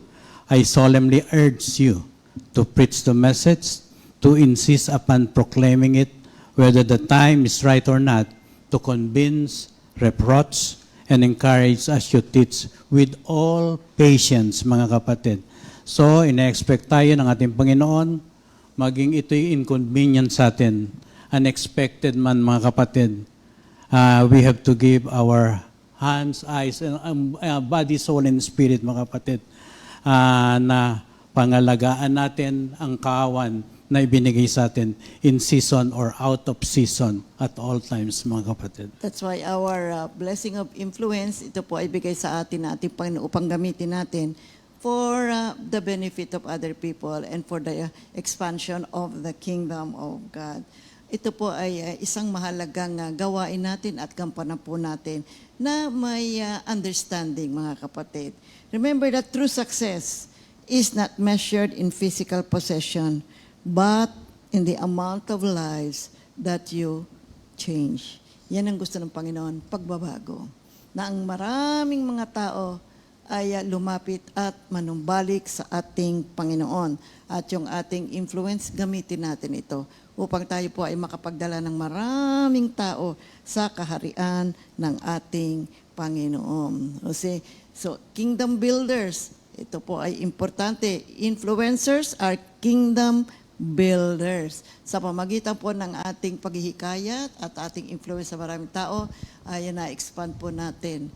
Speaker 4: I solemnly urge you to preach the message, to insist upon proclaiming it, whether the time is right or not, to convince, reproach, and encourage as you teach with all patience, mga kapatid. So, ina-expect tayo ng ating Panginoon, maging ito'y inconvenience sa atin, unexpected man, mga kapatid. We have to give our hands, eyes, and body, soul, and spirit, mga kapatid, na pangalagaan natin ang kawan na ibinigay sa atin in season or out of season at all times, mga kapatid.
Speaker 3: That's why our blessing of influence, ito po ay bigay sa atin na ating Panginoon upang gamitin natin for the benefit of other people and for the expansion of the kingdom of God. Ito po ay isang mahalagang gawain natin at gampanan po natin na may understanding, mga kapatid. Remember that true success is not measured in physical possession, but in the amount of lives that you change. Yan ang gusto ng Panginoon, pagbabago. Na ang maraming mga tao ay lumapit at manumbalik sa ating Panginoon. At yung ating influence, gamitin natin ito upang tayo po ay makapagdala ng maraming tao sa kaharian ng ating Panginoon. So, kingdom builders, ito po ay importante. Influencers are kingdom builders. Sa pamagitan po ng ating paghihikayat at ating influence sa maraming tao, ay na-expand po natin.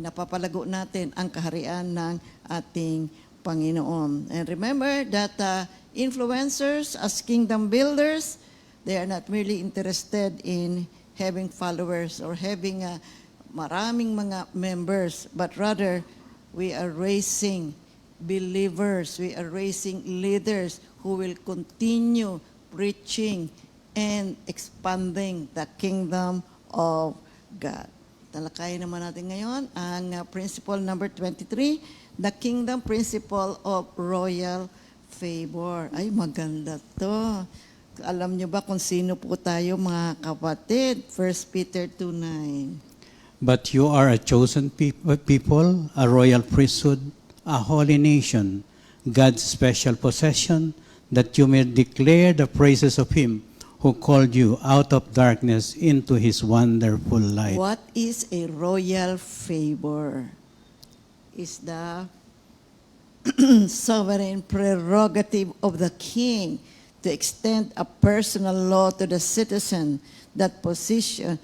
Speaker 3: Napapalago natin ang kaharian ng ating Panginoon. And remember that influencers as kingdom builders, they are not merely interested in having followers or having maraming mga members, but rather we are raising believers, we are raising leaders who will continue preaching and expanding the kingdom of God. Talakayin naman natin ngayon ang principle number 23, the kingdom principle of royal favor. Ay, maganda to. Alam nyo ba kung sino po tayo, mga kapatid? 1 Peter 2:9.
Speaker 4: But you are a chosen people, a royal priesthood, a holy nation, God's special possession, that you may declare the praises of Him who called you out of darkness into His wonderful light.
Speaker 3: What is a royal favor? Is the sovereign prerogative of the king to extend a personal law to the citizen that positions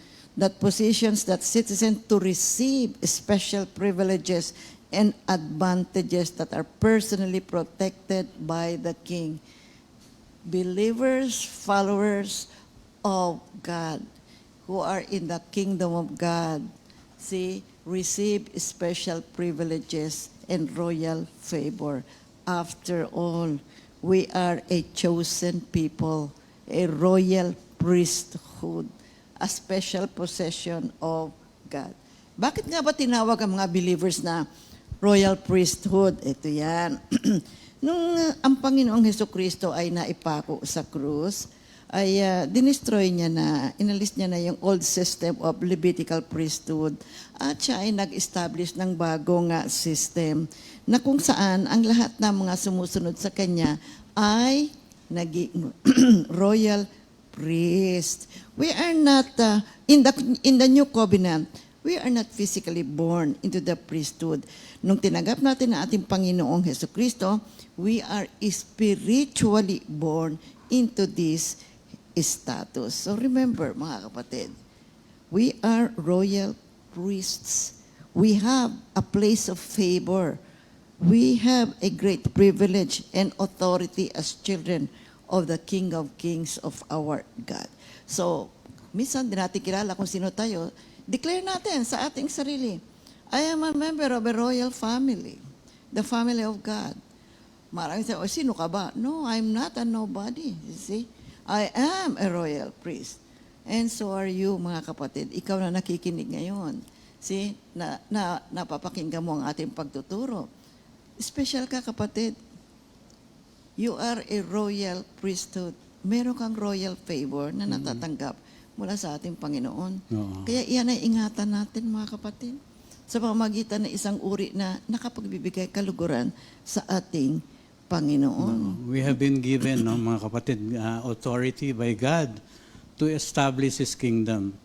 Speaker 3: that citizen to receive special privileges and advantages that are personally protected by the king. Believers, followers of God who are in the kingdom of God, receive special privileges and royal favor. After all, we are a chosen people, a royal priesthood, a special possession of God. Bakit nga ba tinawag ang mga believers na royal priesthood? Ito yan. Nung ang Panginoong Hesukristo ay naipako sa krus, ay dinestroy niya na, inalis niya na yung old system of Levitical priesthood at siya ay nag-establish ng bagong system na kung saan ang lahat ng mga sumusunod sa kanya ay naging royal priest. We are not, in the new covenant, we are not physically born into the priesthood. Nung tinanggap natin ang ating Panginoong Hesukristo, we are spiritually born into this status. So remember, mga kapatid, we are royal priests. We have a place of favor. We have a great privilege and authority as children of the King of Kings of our God. So, minsan din natin kilala kung sino tayo. Declare natin sa ating sarili, I am a member of a royal family, the family of God. Maraming sabi, sino ka ba? No, I'm not a nobody. You see? I am a royal priest. And so are you, mga kapatid. Ikaw na nakikinig ngayon. See? Napapakinggan mo ang ating pagtuturo. Special ka, kapatid. You are a royal priesthood. Meron kang royal favor na natatanggap mula sa ating Panginoon.
Speaker 4: Oo.
Speaker 3: Kaya iyan ay ingatan natin, mga kapatid, sa pamamagitan ng isang uri na nakapagbibigay kaluguran sa ating Panginoon.
Speaker 4: We have been given, mga kapatid, authority by God to establish His kingdom,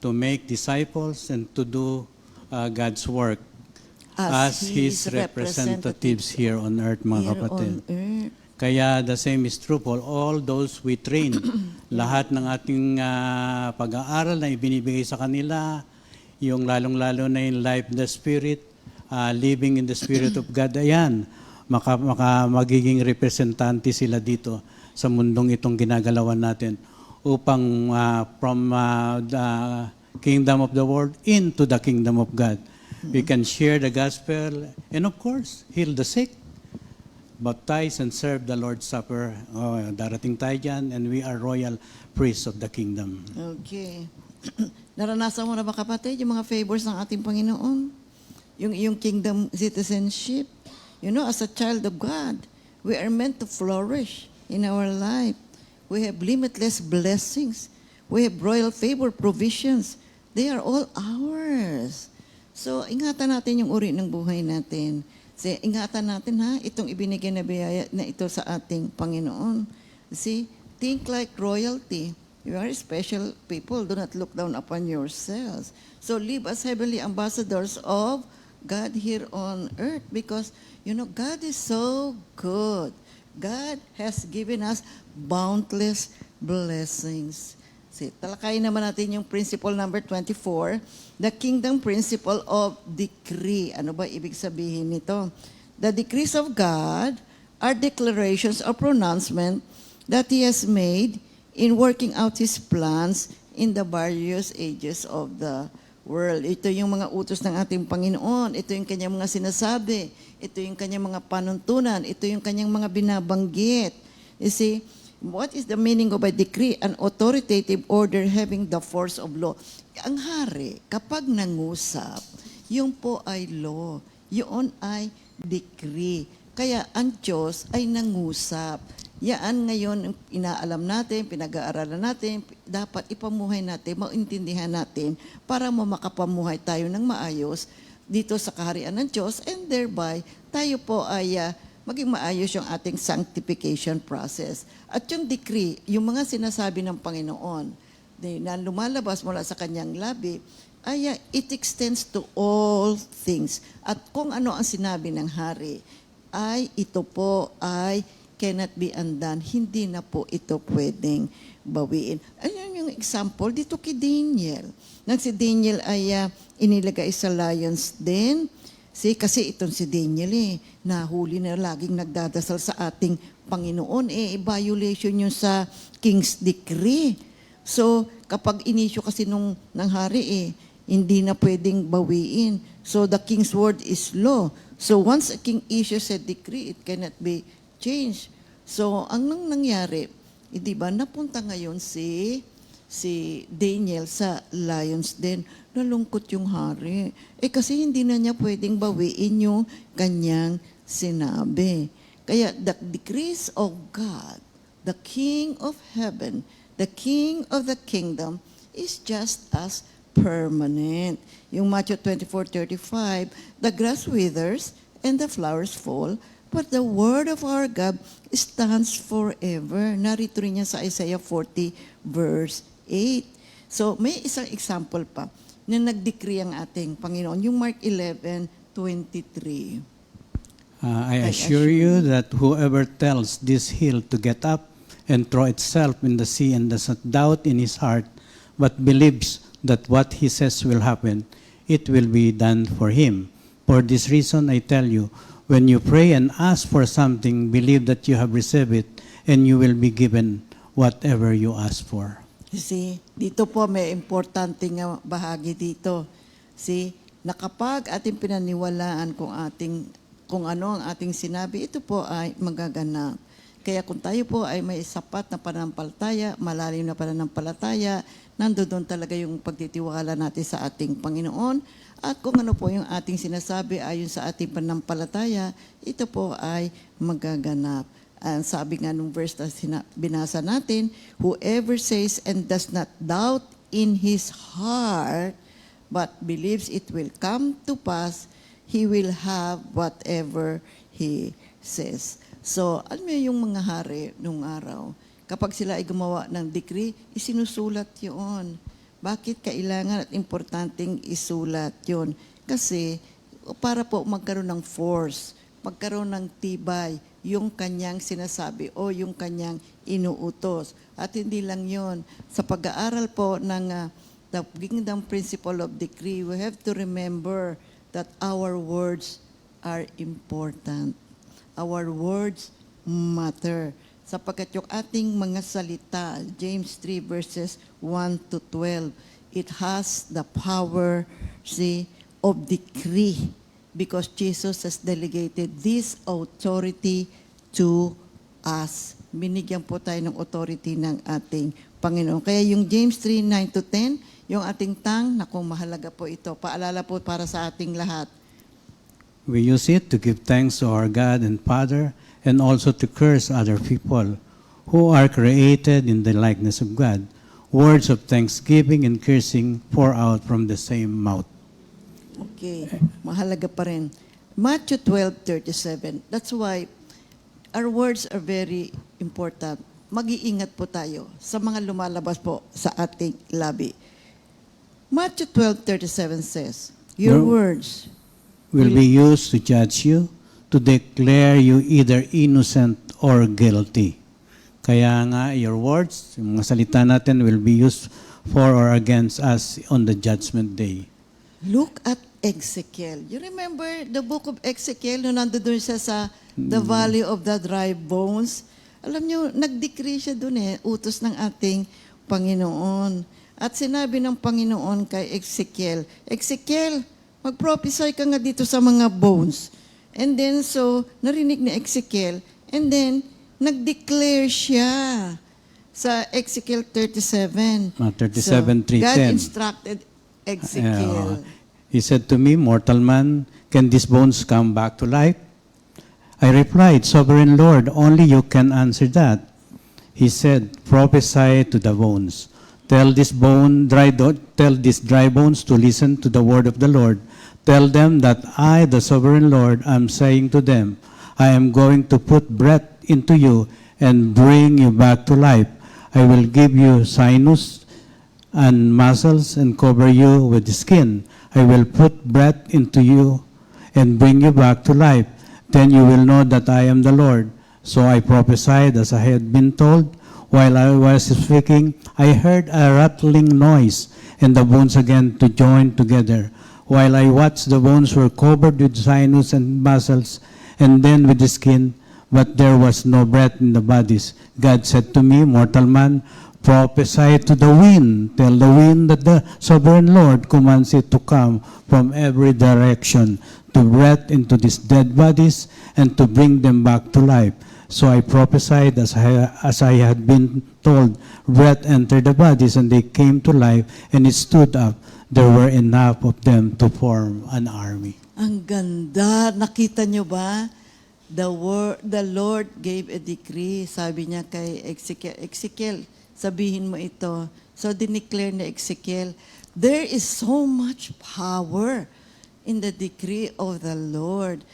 Speaker 4: to make disciples and to do God's work as His representatives here on earth, mga
Speaker 3: Here
Speaker 4: kapatid.
Speaker 3: on earth.
Speaker 4: Kaya the same is true for all those we train. Lahat ng ating pag-aaral na ibinibigay sa kanila, yung lalong-lalo na yung life in the Spirit, living in the Spirit of God, ayan, magiging representante sila dito sa mundong itong ginagalawan natin upang from the kingdom of the world into the kingdom of God. We can share the gospel and of course, heal the sick, baptize and serve the Lord's Supper. Darating tayo dyan, and we are royal priests of the kingdom.
Speaker 3: Okay. Naranasan mo na ba, kapatid, yung mga favors ng ating Panginoon? Yung kingdom citizenship? You know, as a child of God, we are meant to flourish in our life. We have limitless blessings. We have royal favor provisions. They are all ours. So, ingatan natin yung uri ng buhay natin. See, ingatan natin ha, itong ibinigay na biyaya na ito sa ating Panginoon. See, think like royalty. You are special people. Do not look down upon yourselves. So live as heavenly ambassadors of God here on earth because, God is so good. God has given us boundless blessings. See, talakayin naman natin yung principle number 24, the kingdom principle of decree. Ano ba ibig sabihin nito? The decrees of God are declarations or pronouncement that He has made in working out His plans in the various ages of the world. Ito yung mga utos ng ating Panginoon. Ito yung kanyang mga sinasabi. Ito yung kanyang mga panuntunan. Ito yung kanyang mga binabanggit. You see, what is the meaning of a decree? An authoritative order having the force of law. Ang hari, kapag nangusap, yung po ay law. Yun ay decree. Kaya ang Diyos ay nangusap. Yan ngayon, inaalam natin, pinag-aaralan natin, dapat ipamuhay natin, maintindihan natin para makapamuhay tayo ng maayos dito sa kaharian ng Diyos and thereby tayo po ay maging maayos yung ating sanctification process. At yung decree, yung mga sinasabi ng Panginoon na lumalabas mula sa kanyang labi, ay it extends to all things. At kung ano ang sinabi ng hari, ay ito po ay cannot be undone. Hindi na po ito pwedeng bawiin. Ayun yung example dito kay Daniel. Nang si Daniel ay inilagay sa lion's den, kasi itong si Daniel nahuli na laging nagdadasal sa ating Panginoon. Violation yun sa king's decree. So, kapag inisyo kasi ng hari, hindi na pwedeng bawiin. So, the king's word is law. So, once a king issues a decree, it cannot be changed. So, ang nangyari, di ba, napunta ngayon si Daniel sa lion's den. Nalungkot yung hari. Kasi hindi na niya pwedeng bawiin yung kanyang sinabi. Kaya the decrees of God, the King of heaven, the King of the kingdom, is just as permanent. Yung Matthew 24:35, the grass withers and the flowers fall, but the word of our God stands forever. Narito rin yan sa Isaiah 40 verse 8. So may isang example pa na nag-decree ang ating Panginoon, yung Mark 11:23.
Speaker 4: I assure you that whoever tells this hill to get up and throw itself in the sea and does not doubt in his heart, but believes that what he says will happen, it will be done for him. For this reason I tell you, when you pray and ask for something, believe that you have received it, and you will be given whatever you ask for.
Speaker 3: See, dito po may importanteng bahagi dito. See, na kapag ating pinaniwalaan kung ano ang ating sinabi, ito po ay magaganap. Kaya kung tayo po ay may sapat na pananampalataya, malalim na pananampalataya, nandoon talaga yung pagtitiwala natin sa ating Panginoon. At kung ano po yung ating sinasabi ayon sa ating pananampalataya, ito po ay magaganap. Sabi nga nung verse na binasa natin, whoever says and does not doubt in his heart, but believes it will come to pass, he will have whatever he says. So, alam mo yung mga hari nung araw, kapag sila ay gumawa ng decree, isinusulat yun. Bakit kailangan at importanteng isulat yun? Kasi para po magkaroon ng force, magkaroon ng tibay, yung kanyang sinasabi o yung kanyang inuutos. At hindi lang yun. Sa pag-aaral po ng the kingdom principle of decree, we have to remember that our words are important. Our words matter. Sapagkat yung ating mga salita, James 3 verses 1 to 12, it has the power, of decree. Because Jesus has delegated this authority to us. Binigyan po tayo ng authority ng ating Panginoon. Kaya yung James 3, 9 to 10, yung ating mahalaga po ito. Paalala po para sa ating lahat.
Speaker 4: We use it to give thanks to our God and Father, and also to curse other people who are created in the likeness of God. Words of thanksgiving and cursing pour out from the same mouth.
Speaker 3: Okay. Okay, mahalaga pa rin. Matthew 12:37. That's why our words are very important. Mag-iingat po tayo sa mga lumalabas po sa ating labi. Matthew 12:37 says, your
Speaker 4: No.
Speaker 3: words
Speaker 4: Will be used to judge you, to declare you either innocent or guilty. Kaya nga, your words, yung mga salita natin, will be used for or against us on the judgment day.
Speaker 3: Look at Ezekiel. You remember the book of Ezekiel nung nandoon siya sa the valley of the dry bones? Alam nyo, nag-decree siya doon utos ng ating Panginoon. At sinabi ng Panginoon kay Ezekiel, Ezekiel, mag-prophesy ka nga dito sa mga bones. And then, so, narinig ni Ezekiel, and then, nag-declare siya sa Ezekiel 37.
Speaker 4: 37:3:10.
Speaker 3: God instructed Ezekiel.
Speaker 4: He said to me, mortal man, can these bones come back to life? I replied, Sovereign Lord, only you can answer that. He said, prophesy to the bones. Tell these dry bones to listen to the word of the Lord. Tell them that I, the Sovereign Lord, am saying to them, I am going to put breath into you and bring you back to life. I will give you sinus and muscles and cover you with skin. I will put breath into you and bring you back to life. Then you will know that I am the Lord. So I prophesied as I had been told. While I was speaking, I heard a rattling noise, and the bones again to join together. While I watched, the bones were covered with sinews and muscles, and then with the skin, but there was no breath in the bodies. God said to me, mortal man, prophesy to the wind. Tell the wind that the sovereign Lord commands it to come from every direction, to breathe into these dead bodies, and to bring them back to life. So I prophesied as I had been told. Breath entered the bodies, and they came to life, and it stood up. There were enough of them to form an army.
Speaker 3: Ang ganda. Nakita nyo ba? The Lord gave a decree. Sabi niya kay Ezekiel, Ezekiel, sabihin mo ito. So dineclare ni Ezekiel, there is so much power in the decree of the Lord.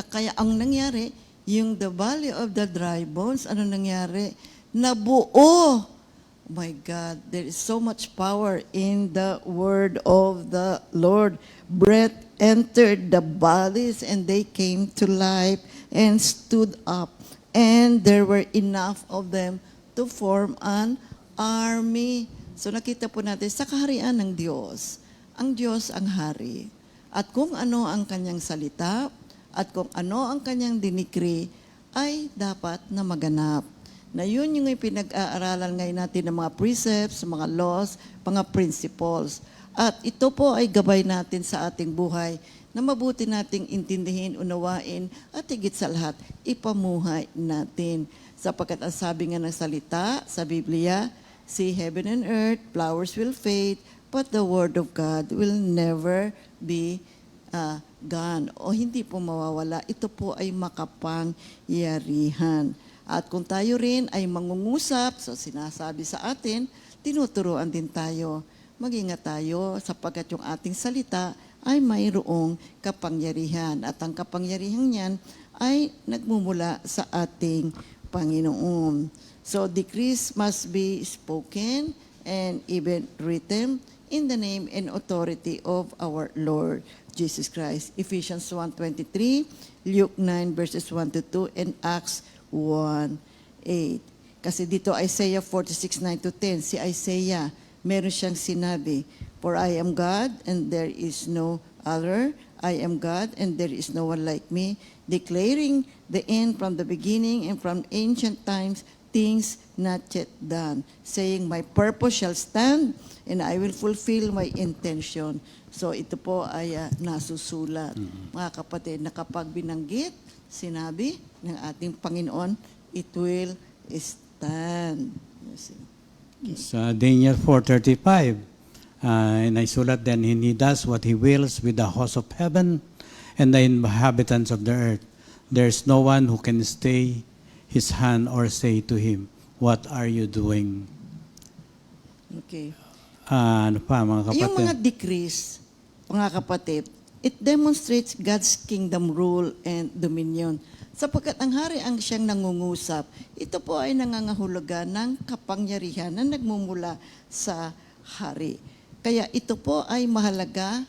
Speaker 3: Kaya ang nangyari, yung the valley of the dry bones, ano nangyari? Nabuo. Oh my God, there is so much power in the word of the Lord. Breath entered the bodies, and they came to life and stood up. And there were enough of them to form an army. So nakita po natin sa kaharian ng Diyos, ang Diyos ang hari. At kung ano ang kanyang salita, at kung ano ang kanyang dinikri, ay dapat na maganap. Na yun yung pinag-aaralan ngayon natin ng mga precepts, mga laws, mga principles. At ito po ay gabay natin sa ating buhay na mabuti nating intindihin, unawain, at higit sa lahat, ipamuhay natin. Sapagkat ang sabi nga ng salita sa Biblia, see heaven and earth, flowers will fade, but the word of God will never be gone. O hindi po mawawala. Ito po ay makapangyarihan. At kung tayo rin ay mangungusap, so sinasabi sa atin, tinuturuan din tayo. Mag-ingat tayo sapagkat yung ating salita ay mayroong kapangyarihan. At ang kapangyarihan niyan ay nagmumula sa ating Panginoon. So decrees must be spoken and even written in the name and authority of our Lord Jesus Christ. Ephesians 1:23, Luke 9 verses 1 to 2, and Acts 1:8. Kasi dito Isaiah 46:9-10, si Isaiah, meron siyang sinabi, for I am God and there is no other. I am God and there is no one like me, declaring the end from the beginning and from ancient times, things not yet done, saying, my purpose shall stand and I will fulfill my intention. So ito po ay nasusulat. Mga kapatid, na kapag binanggit, sinabi ng ating Panginoon, it will stand.
Speaker 4: Sa Daniel 4:35, naisulat din, and he does what he wills with the host of heaven and the inhabitants of the earth. There's no one who can stay his hand or say to him, what are you doing?
Speaker 3: Okay.
Speaker 4: Ano pa, mga kapatid?
Speaker 3: Yung mga decrees, mga kapatid, it demonstrates God's kingdom rule and dominion. Sapagkat ang hari ang siyang nangungusap, ito po ay nangangahulugan ng kapangyarihan na nagmumula sa hari. Kaya ito po ay mahalaga,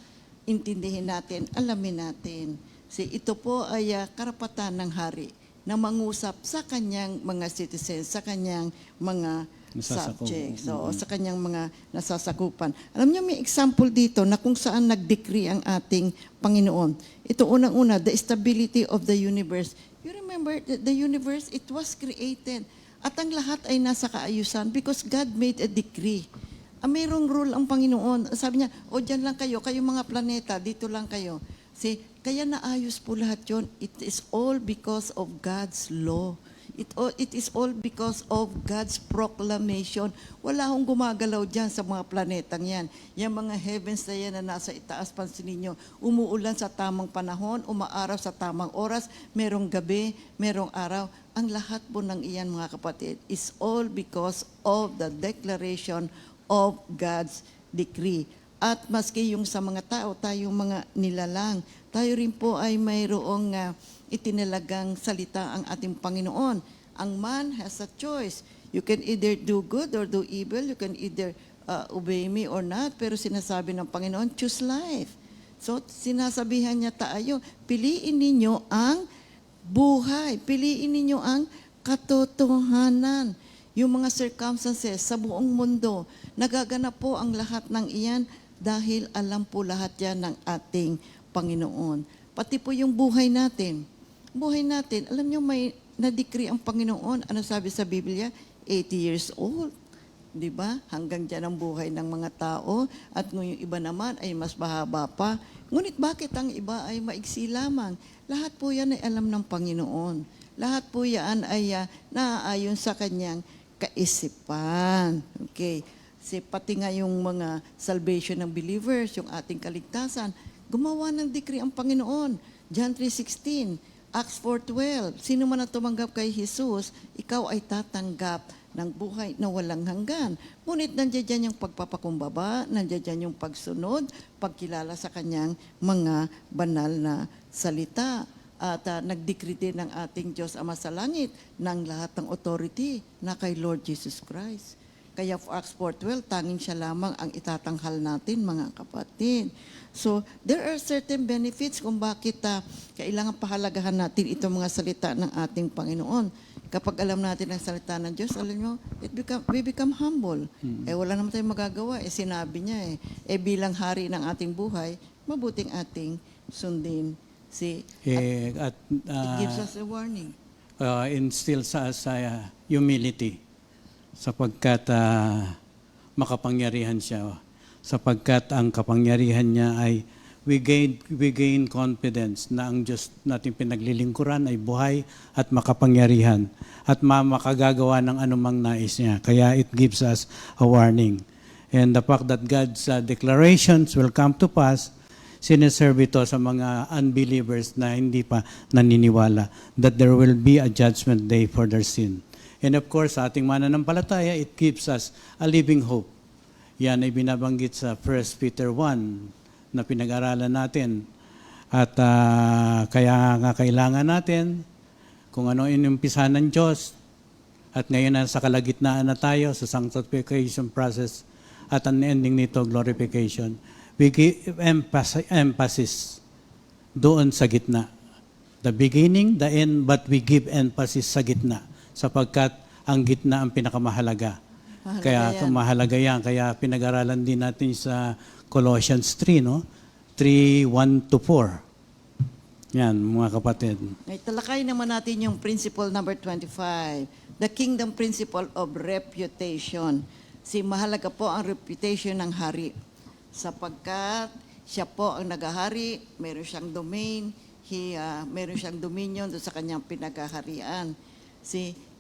Speaker 3: intindihin natin, alamin natin. Ito po ay karapatan ng hari na mangusap sa kanyang mga citizens, sa kanyang mga subjects, sa kanyang mga nasasakupan. Alam niyo, may example dito na kung saan nag-decree ang ating Panginoon. Ito unang-una, the stability of the universe. You remember that the universe, it was created. At ang lahat ay nasa kaayusan because God made a decree. Mayroong rule ang Panginoon. Sabi niya, dyan lang kayo, kayong mga planeta, dito lang kayo. Kaya naayos po lahat yun. It is all because of God's law. It is all because of God's proclamation. Wala akong gumagalaw dyan sa mga planetang yan. Yung mga heavens na yan na nasa itaas, pansin ninyo, umuulan sa tamang panahon, umaaraw sa tamang oras, merong gabi, merong araw. Ang lahat po ng iyan, mga kapatid, is all because of the declaration of God's decree. At maski yung sa mga tao, tayong mga nilalang, tayo rin po ay mayroong itinalagang salita ang ating Panginoon. Ang man has a choice. You can either do good or do evil. You can either obey me or not. Pero sinasabi ng Panginoon, choose life. So sinasabihan niya tayo, piliin ninyo ang buhay. Piliin ninyo ang katotohanan. Yung mga circumstances sa buong mundo, nagaganap po ang lahat ng iyan dahil alam po lahat yan ng ating Panginoon. Pati po yung buhay natin. Buhay natin, alam nyo may na-decree ang Panginoon. Ano sabi sa Biblia? 80 years old. Diba? Hanggang dyan ang buhay ng mga tao. At yung iba naman ay mas mahaba pa. Ngunit bakit ang iba ay maigsi lamang? Lahat po yan ay alam ng Panginoon. Lahat po yan ay naaayon sa kanyang kaisipan. Okay. Pati nga yung mga salvation ng believers, yung ating kaligtasan, gumawa ng decree ang Panginoon. John 3:16, Acts 4:12, sino man ang tumanggap kay Jesus, ikaw ay tatanggap ng buhay na walang hanggan. Ngunit nandiyan dyan yung pagpapakumbaba, nandiyan dyan yung pagsunod, pagkilala sa kanyang mga banal na salita. At nag-decree din ng ating Diyos Ama sa langit ng lahat ng authority na kay Lord Jesus Christ. Kaya for Acts 4:12, tanging siya lamang ang itatanghal natin, mga kapatid. So, there are certain benefits kung bakit kailangan pahalagahan natin itong mga salita ng ating Panginoon. Kapag alam natin ang salita ng Diyos, alam nyo, we become humble. Wala naman tayong magagawa. Sinabi niya bilang hari ng ating buhay, mabuting ating sundin. It gives us a warning.
Speaker 4: Instill sa humility sapagkat makapangyarihan siya. Sapagkat ang kapangyarihan niya ay we gain confidence na ang Diyos nating pinaglilingkuran ay buhay at makapangyarihan at makagagawa ng anumang nais niya. Kaya it gives us a warning. And the fact that God's declarations will come to pass, siniserve ito sa mga unbelievers na hindi pa naniniwala that there will be a judgment day for their sin. And of course, sa ating mananampalataya, it gives us a living hope. Yan ay binabanggit sa 1 Peter 1 na pinag-aralan natin. At kaya nga kailangan natin kung ano inumpisahan ng Diyos at ngayon na sa kalagitnaan na tayo sa sanctification process at ang ending nito, glorification. We give emphasis doon sa gitna. The beginning, the end, but we give emphasis sa gitna sapagkat ang gitna ang pinakamahalaga. Mahalaga yan. Kaya pinag-aralan din natin sa Colossians 3, no? 3:1-4. Yan, mga kapatid.
Speaker 3: Talakay naman natin yung principle number 25, the kingdom principle of reputation. Mahalaga po ang reputation ng hari. Sapagkat siya po ang nagahari, meron siyang domain, meron siyang dominion doon sa kanyang pinagaharian.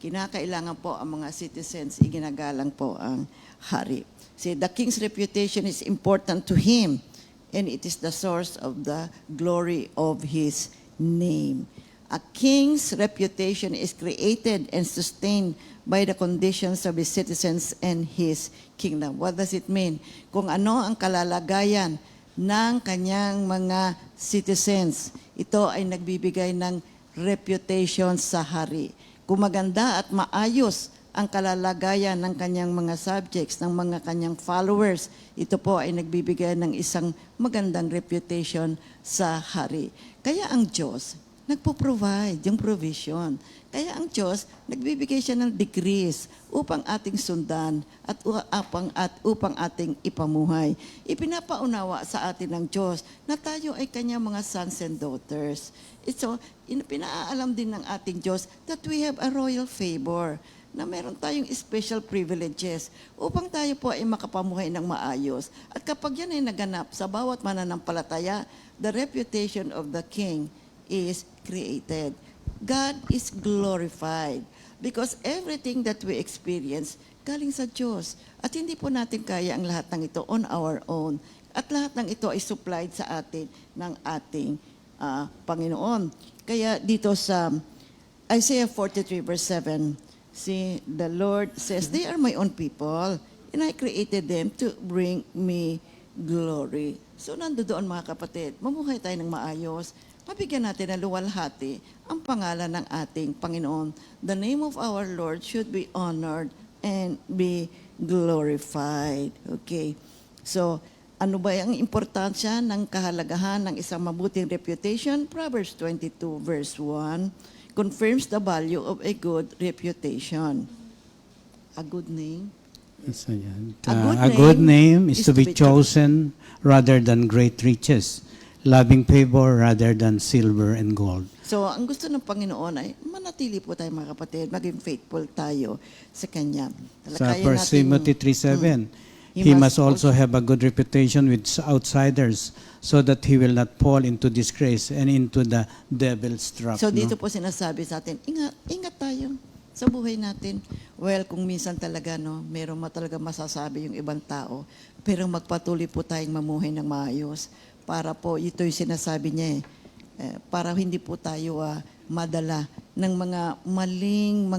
Speaker 3: Kinakailangan po ang mga citizens, iginagalang po ang hari. The king's reputation is important to him, and it is the source of the glory of his name. A king's reputation is created and sustained by the conditions of his citizens and his kingdom. What does it mean? Kung ano ang kalalagayan ng kanyang mga citizens. Ito ay nagbibigay ng reputation sa hari. Kung maganda at maayos ang kalalagayan ng kanyang mga subjects, ng mga kanyang followers, ito po ay nagbibigay ng isang magandang reputation sa hari. Kaya ang Diyos, nagpo-provide yung provision. Kaya ang Diyos, nagbibigay siya ng decrees upang ating sundan at upang ating ipamuhay. Ipinapaunawa sa atin ng Diyos na tayo ay kanyang mga sons and daughters. So, pinaalam din ng ating Diyos that we have a royal favor, na meron tayong special privileges upang tayo po ay makapamuhay ng maayos. At kapag yan ay naganap sa bawat mananampalataya, the reputation of the king is created. God is glorified because everything that we experience galing sa Diyos. At hindi po natin kaya ang lahat ng ito on our own. At lahat ng ito ay supplied sa atin ng ating Panginoon. Kaya dito sa Isaiah 43 verse 7, see, the Lord says, they are my own people and I created them to bring me glory. So nandoon mga kapatid, mamuhay tayo ng maayos. Mabigyan natin na luwalhati ang pangalan ng ating Panginoon. The name of our Lord should be honored and be glorified. Okay. So, ano ba ang importansya ng kahalagahan ng isang mabuting reputation? Proverbs 22 verse 1 confirms the value of a good reputation. A good name?
Speaker 4: So, yan.
Speaker 3: A
Speaker 4: A good name is to be chosen rather than great riches, loving favor rather than silver and gold.
Speaker 3: So, ang gusto ng Panginoon ay manatili po tayo mga kapatid, maging faithful tayo sa Kanya.
Speaker 4: Sa
Speaker 3: Talakayan
Speaker 4: 1 Timothy 3:7, he must also have a good reputation with outsiders so that he will not fall into disgrace and into the devil's trap.
Speaker 3: So, dito
Speaker 4: no?
Speaker 3: po sinasabi sa atin, ingat tayo sa buhay natin. Well, kung minsan talaga, no, meron talaga masasabi yung ibang tao, pero magpatuloy po tayong mamuhay ng maayos. Para po, ito yung sinasabi niya para hindi po tayo madala ng mga maling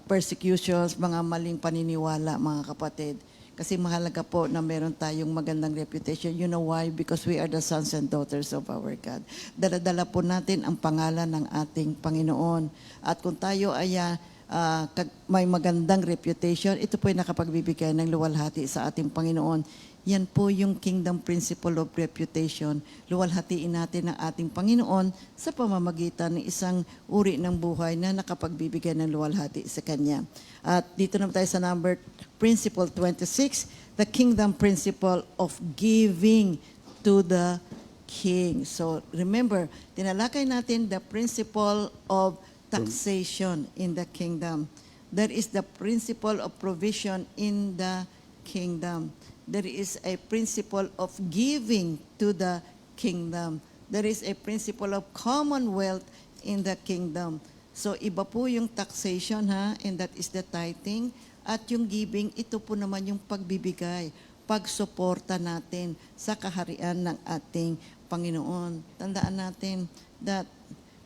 Speaker 3: persecutions, mga maling paniniwala, mga kapatid. Kasi mahalaga po na meron tayong magandang reputation. You know why? Because we are the sons and daughters of our God. Dala-dala po natin ang pangalan ng ating Panginoon. At kung tayo ay may magandang reputation, ito po ay nakapagbibigay ng luwalhati sa ating Panginoon. Yan po yung kingdom principle of reputation. Luwalhatiin natin ang ating Panginoon sa pamamagitan ng isang uri ng buhay na nakapagbibigay ng luwalhati sa Kanya. At dito naman tayo sa principle 26, the kingdom principle of giving to the king. So remember, tinalakay natin the principle of taxation in the kingdom. There is the principle of provision in the kingdom. There is a principle of giving to the kingdom. There is a principle of commonwealth in the kingdom. So iba po yung taxation and that is the tithing. At yung giving, ito po naman yung pagbibigay, pagsuporta natin sa kaharian ng ating Panginoon. Tandaan natin that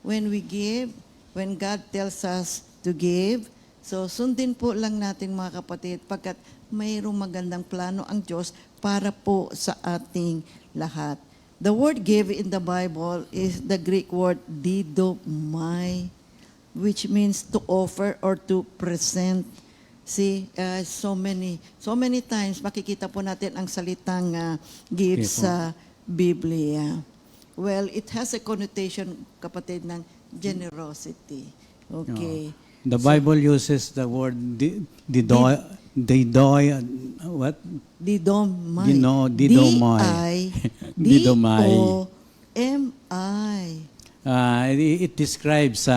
Speaker 3: when we give, when God tells us to give, so sundin po lang natin mga kapatid pagkat mayroong magandang plano ang Diyos para po sa ating lahat. The word give in the Bible is the Greek word didomai, which means to offer or to present. See, so many times makikita po natin ang salitang give sa Biblia. Well, it has a connotation, kapatid, ng generosity. Okay.
Speaker 4: The Bible uses the word didomai.
Speaker 3: Didomai.
Speaker 4: It describes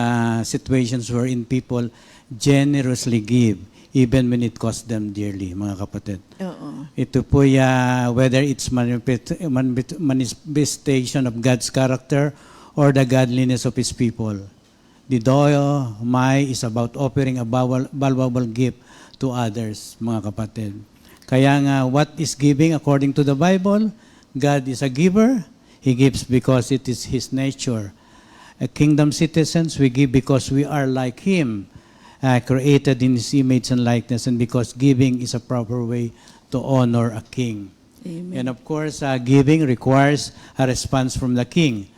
Speaker 4: situations wherein people generously give even when it costs them dearly, mga kapatid.
Speaker 3: Oo.
Speaker 4: Ito po whether it's manifestation of God's character or the godliness of His people. Didomai is about offering a valuable gift to others, mga kapatid. Kaya nga, what is giving according to the Bible? God is a giver. He gives because it is His nature. Kingdom citizens, we give because we are like Him, created in His image and likeness, and because giving is a proper way to honor a king.
Speaker 3: Amen.
Speaker 4: And of course, giving requires a response from the king.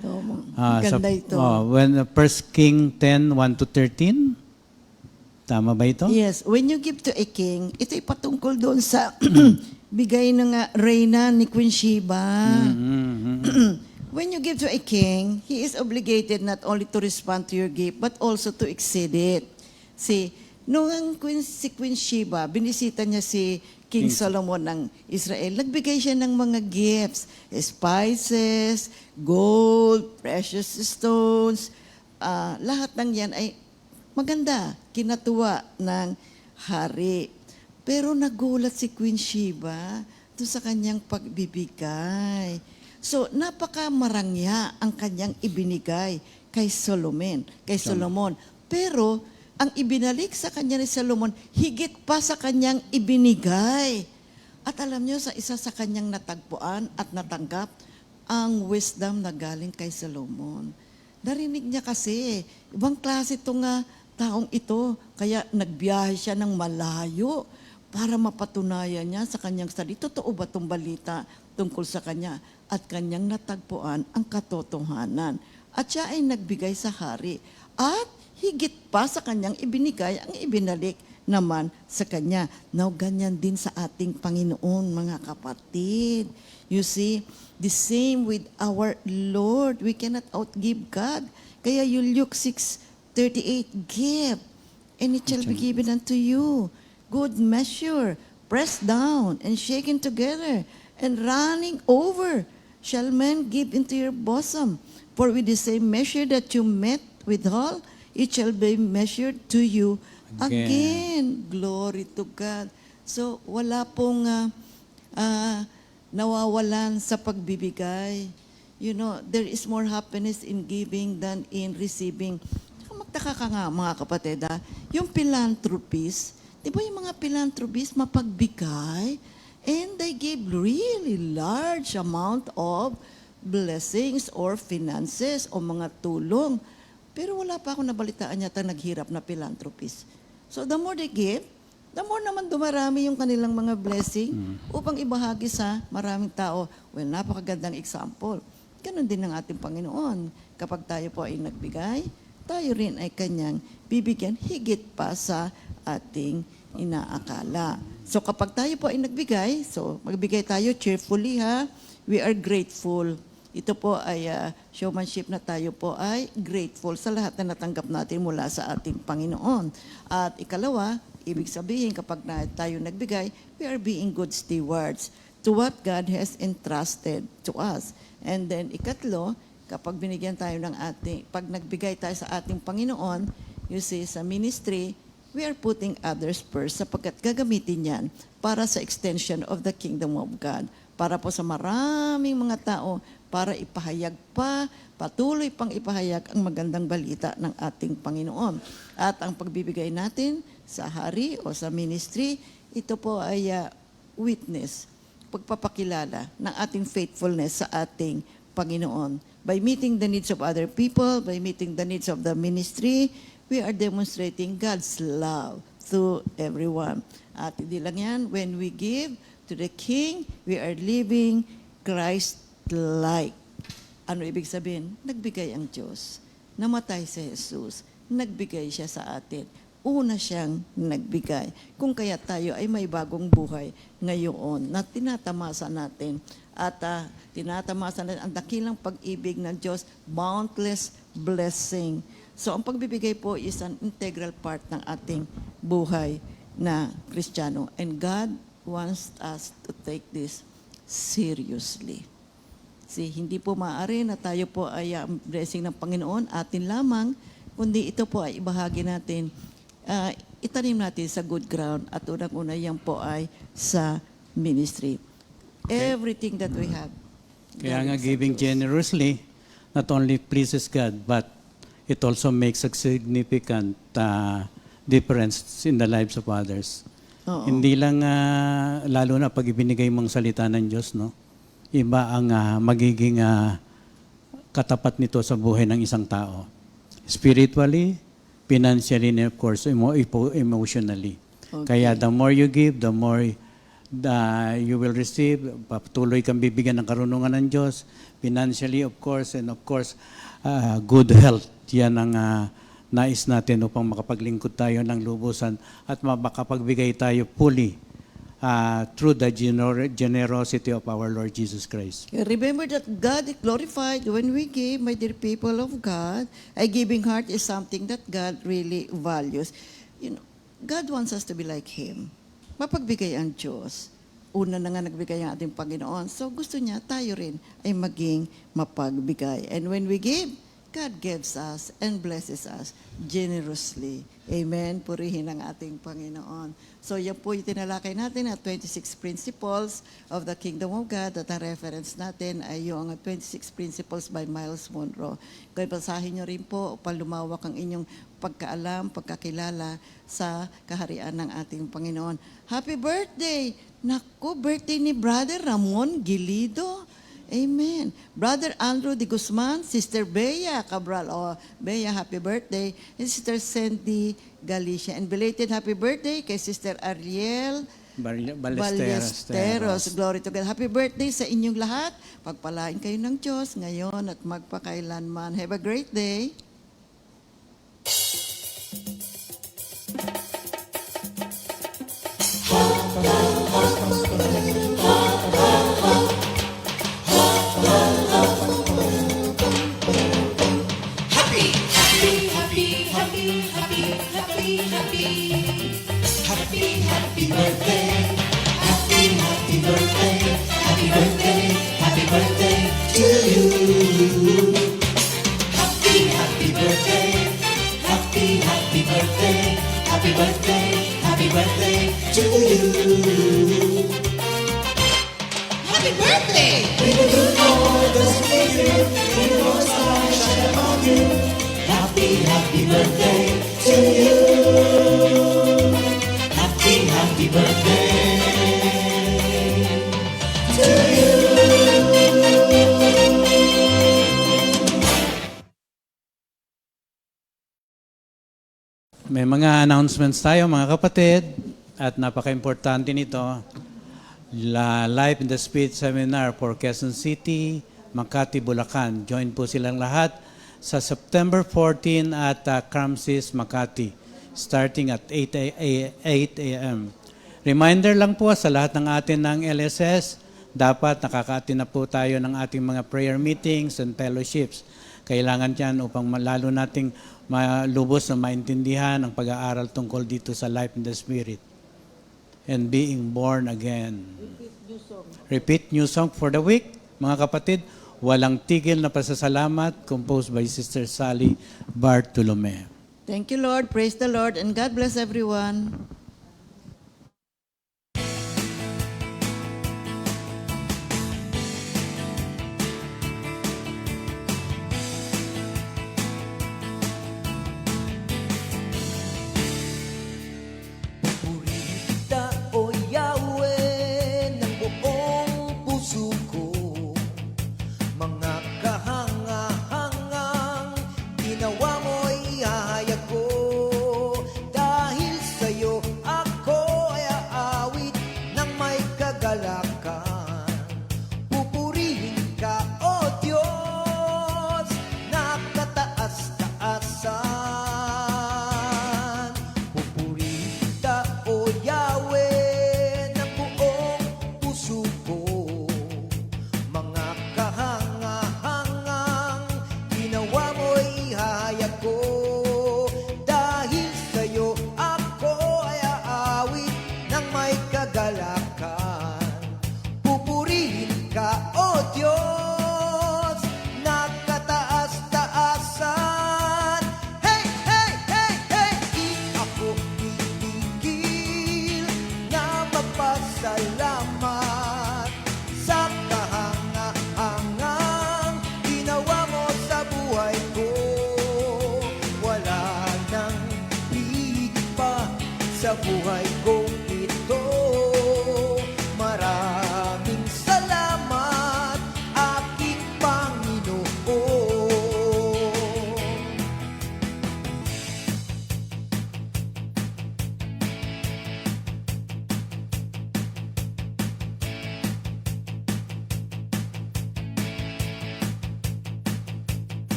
Speaker 3: Ganda ito.
Speaker 4: When 1 King 10, 1 to 13, tama ba ito?
Speaker 3: Yes, when you give to a king, ito ay patungkol doon sa bigay ng reyna ni Queen Sheba. When you give to a king, he is obligated not only to respond to your gift, but also to exceed it. See, nung si Queen Sheba, binisita niya si King Solomon ng Israel, nagbigay siya ng mga gifts, spices, gold, precious stones, lahat ng yan ay maganda, kinatuwa ng hari. Pero nagulat si Queen Sheba doon sa kanyang pagbibigay. So, napakamarangya ang kanyang ibinigay kay Solomon. Pero, ang ibinalik sa kanya ni Solomon, higit pa sa kanyang ibinigay. At alam nyo, sa isa sa kanyang natagpuan at natanggap, ang wisdom na galing kay Solomon. Narinig niya kasi, ibang klase itong taong ito, kaya nagbiyahe siya ng malayo para mapatunayan niya sa kanyang sarili. Totoo ba itong balita tungkol sa kanya? At kanyang natagpuan ang katotohanan. At siya ay nagbigay sa hari. At higit pa sa kanyang ibinigay, ang ibinalik naman sa kanya. Now, ganyan din sa ating Panginoon, mga kapatid. You see, the same with our Lord. We cannot outgive God. Kaya yung Luke 6:38, give, and it shall be given unto you. Good measure, pressed down, and shaken together, and running over, shall men give into your bosom. For with the same measure that you met withal, it shall be measured to you again. Glory to God. So, wala pong nawawalan sa pagbibigay. You know, there is more happiness in giving than in receiving. Magtaka ka nga, mga kapatid, yung philanthropist, di ba yung mga philanthropist mapagbigay? And they gave really large amount of blessings or finances o mga tulong. Pero wala pa ako nabalitaan yata naghirap na philanthropist. So the more they give, the more naman dumarami yung kanilang mga blessing upang ibahagi sa maraming tao. Well, napakagandang example. Ganon din ng ating Panginoon. Kapag tayo po ay nagbigay, tayo rin ay kanyang bibigyan higit pa sa ating inaakala. So kapag tayo po ay nagbigay, so magbigay tayo cheerfully we are grateful. Ito po ay showmanship na tayo po ay grateful sa lahat na natanggap natin mula sa ating Panginoon. At ikalawa, ibig sabihin kapag tayo nagbigay, we are being good stewards to what God has entrusted to us. And then ikatlo, kapag binigyan tayo ng pag nagbigay tayo sa ating Panginoon, you see, sa ministry, we are putting others first sapagkat gagamitin yan para sa extension of the kingdom of God. Para po sa maraming mga tao, para ipahayag pa, patuloy pang ipahayag ang magandang balita ng ating Panginoon. At ang pagbibigay natin sa hari o sa ministry, ito po ay witness, pagpapakilala ng ating faithfulness sa ating Panginoon. By meeting the needs of other people, by meeting the needs of the ministry, we are demonstrating God's love to everyone. At hindi lang yan, when we give to the King, we are living Christ-like. Ano ibig sabihin? Nagbigay ang Diyos. Namatay si Jesus. Nagbigay siya sa atin. Una siyang nagbigay. Kung kaya tayo ay may bagong buhay ngayon na tinatamasa natin. At tinatamasa natin ang dakilang pag-ibig ng Diyos, boundless blessing. So, ang pagbibigay po is an integral part ng ating buhay na Kristiyano. And God wants us to take this seriously. See, hindi po maaari na tayo po ay blessing ng Panginoon, atin lamang, kundi ito po ay ibahagi natin, itanim natin sa good ground at unang-una yan po ay sa ministry. Everything that we have.
Speaker 4: Kaya nga giving generously not only pleases God, but it also makes a significant difference in the lives of others.
Speaker 3: Oo.
Speaker 4: Hindi lang, lalo na pag ibinigay mong salita ng Diyos, no? Iba ang magiging katapat nito sa buhay ng isang tao. Spiritually, financially, and of course, emotionally.
Speaker 3: Okay.
Speaker 4: Kaya the more you give, the more you will receive, patuloy kang bibigyan ng karunungan ng Diyos, financially of course, and of course, good health. Yan ang nais natin upang makapaglingkod tayo ng lubusan at makapagbigay tayo fully through the generosity of our Lord Jesus Christ.
Speaker 3: Remember that God is glorified when we give, my dear people of God. A giving heart is something that God really values. You know, God wants us to be like Him. Mapagbigay ang Diyos. Una na nga nagbigay ang ating Panginoon. So gusto niya tayo rin ay maging mapagbigay. And when we give, God gives us and blesses us generously. Amen. Purihin ang ating Panginoon. So yan po yung tinalakay natin at 26 principles of the kingdom of God at ang reference natin ay yung 26 principles by Miles Monroe. Kaya basahin nyo rin po upang lumawak ang inyong pagkaalam, pagkakilala sa kaharian ng ating Panginoon. Happy birthday! Naku, birthday ni Brother Ramon Gilido. Amen. Brother Andrew de Guzman, Sister Bea Cabral. Oh, Bea, happy birthday. And Sister Sandy Galicia. And belated happy birthday kay Sister Ariel Ballesteros. Glory to God. Happy birthday sa inyong lahat. Pagpalain kayo ng Diyos ngayon at magpakailanman. Have a great day.
Speaker 4: May mga announcements tayo mga kapatid at napaka-importante nito. Life in the Spirit Seminar for Quezon City, Makati, Bulacan. Join po silang lahat sa September 14 at Cramsis, Makati, starting at 8 a.m. Reminder lang po sa lahat ng atin ng LSS, dapat nakaka-attend na po tayo ng ating mga prayer meetings and fellowships. Kailangan yan upang lalo nating malubos na maintindihan ang pag-aaral tungkol dito sa life in the Spirit and being born again. Repeat new song for the week. Mga kapatid, Walang Tigil na Pasasalamat, composed by Sister Sally Bartolome.
Speaker 3: Thank you, Lord. Praise the Lord. And God bless everyone.
Speaker 1: Ginawa mo'y ihahayag ko dahil sa'yo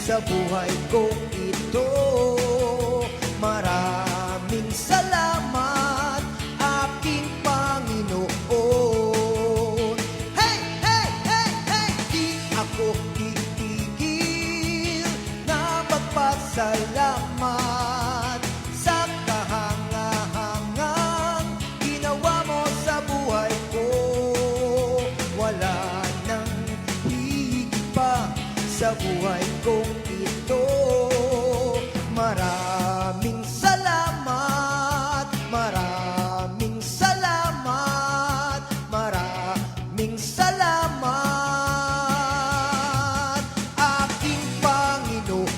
Speaker 5: sa buhay kong ito. Maraming salamat, aking Panginoon. Hey, hey, hey, hey! Di ako titigil na magpasalamat sa kahangahangang ginawa mo sa buhay ko. Wala nang higit pa sa buhay kong ito. Maraming salamat, maraming salamat, maraming salamat, aking Panginoon.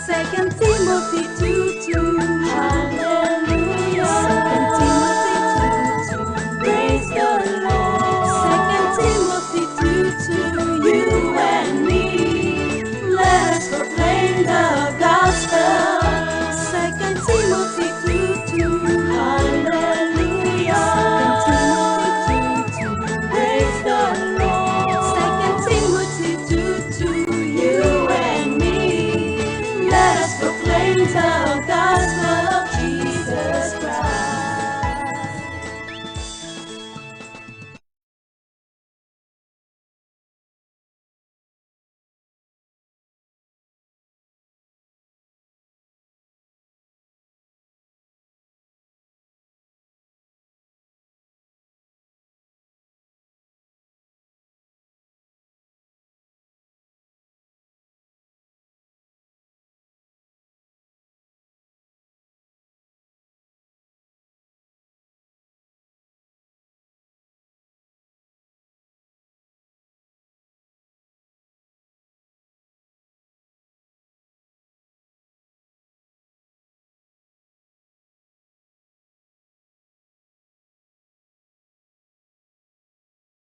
Speaker 2: Second Timothy 2:2. Hallelujah. Second Timothy 2:2. Praise the Lord. Second Timothy 2:2. You and me, let us proclaim the gospel. Second Timothy 2:2. Hallelujah. Second Timothy 2:2. Praise the Lord. Second Timothy 2:2. You and me, let us proclaim the gospel.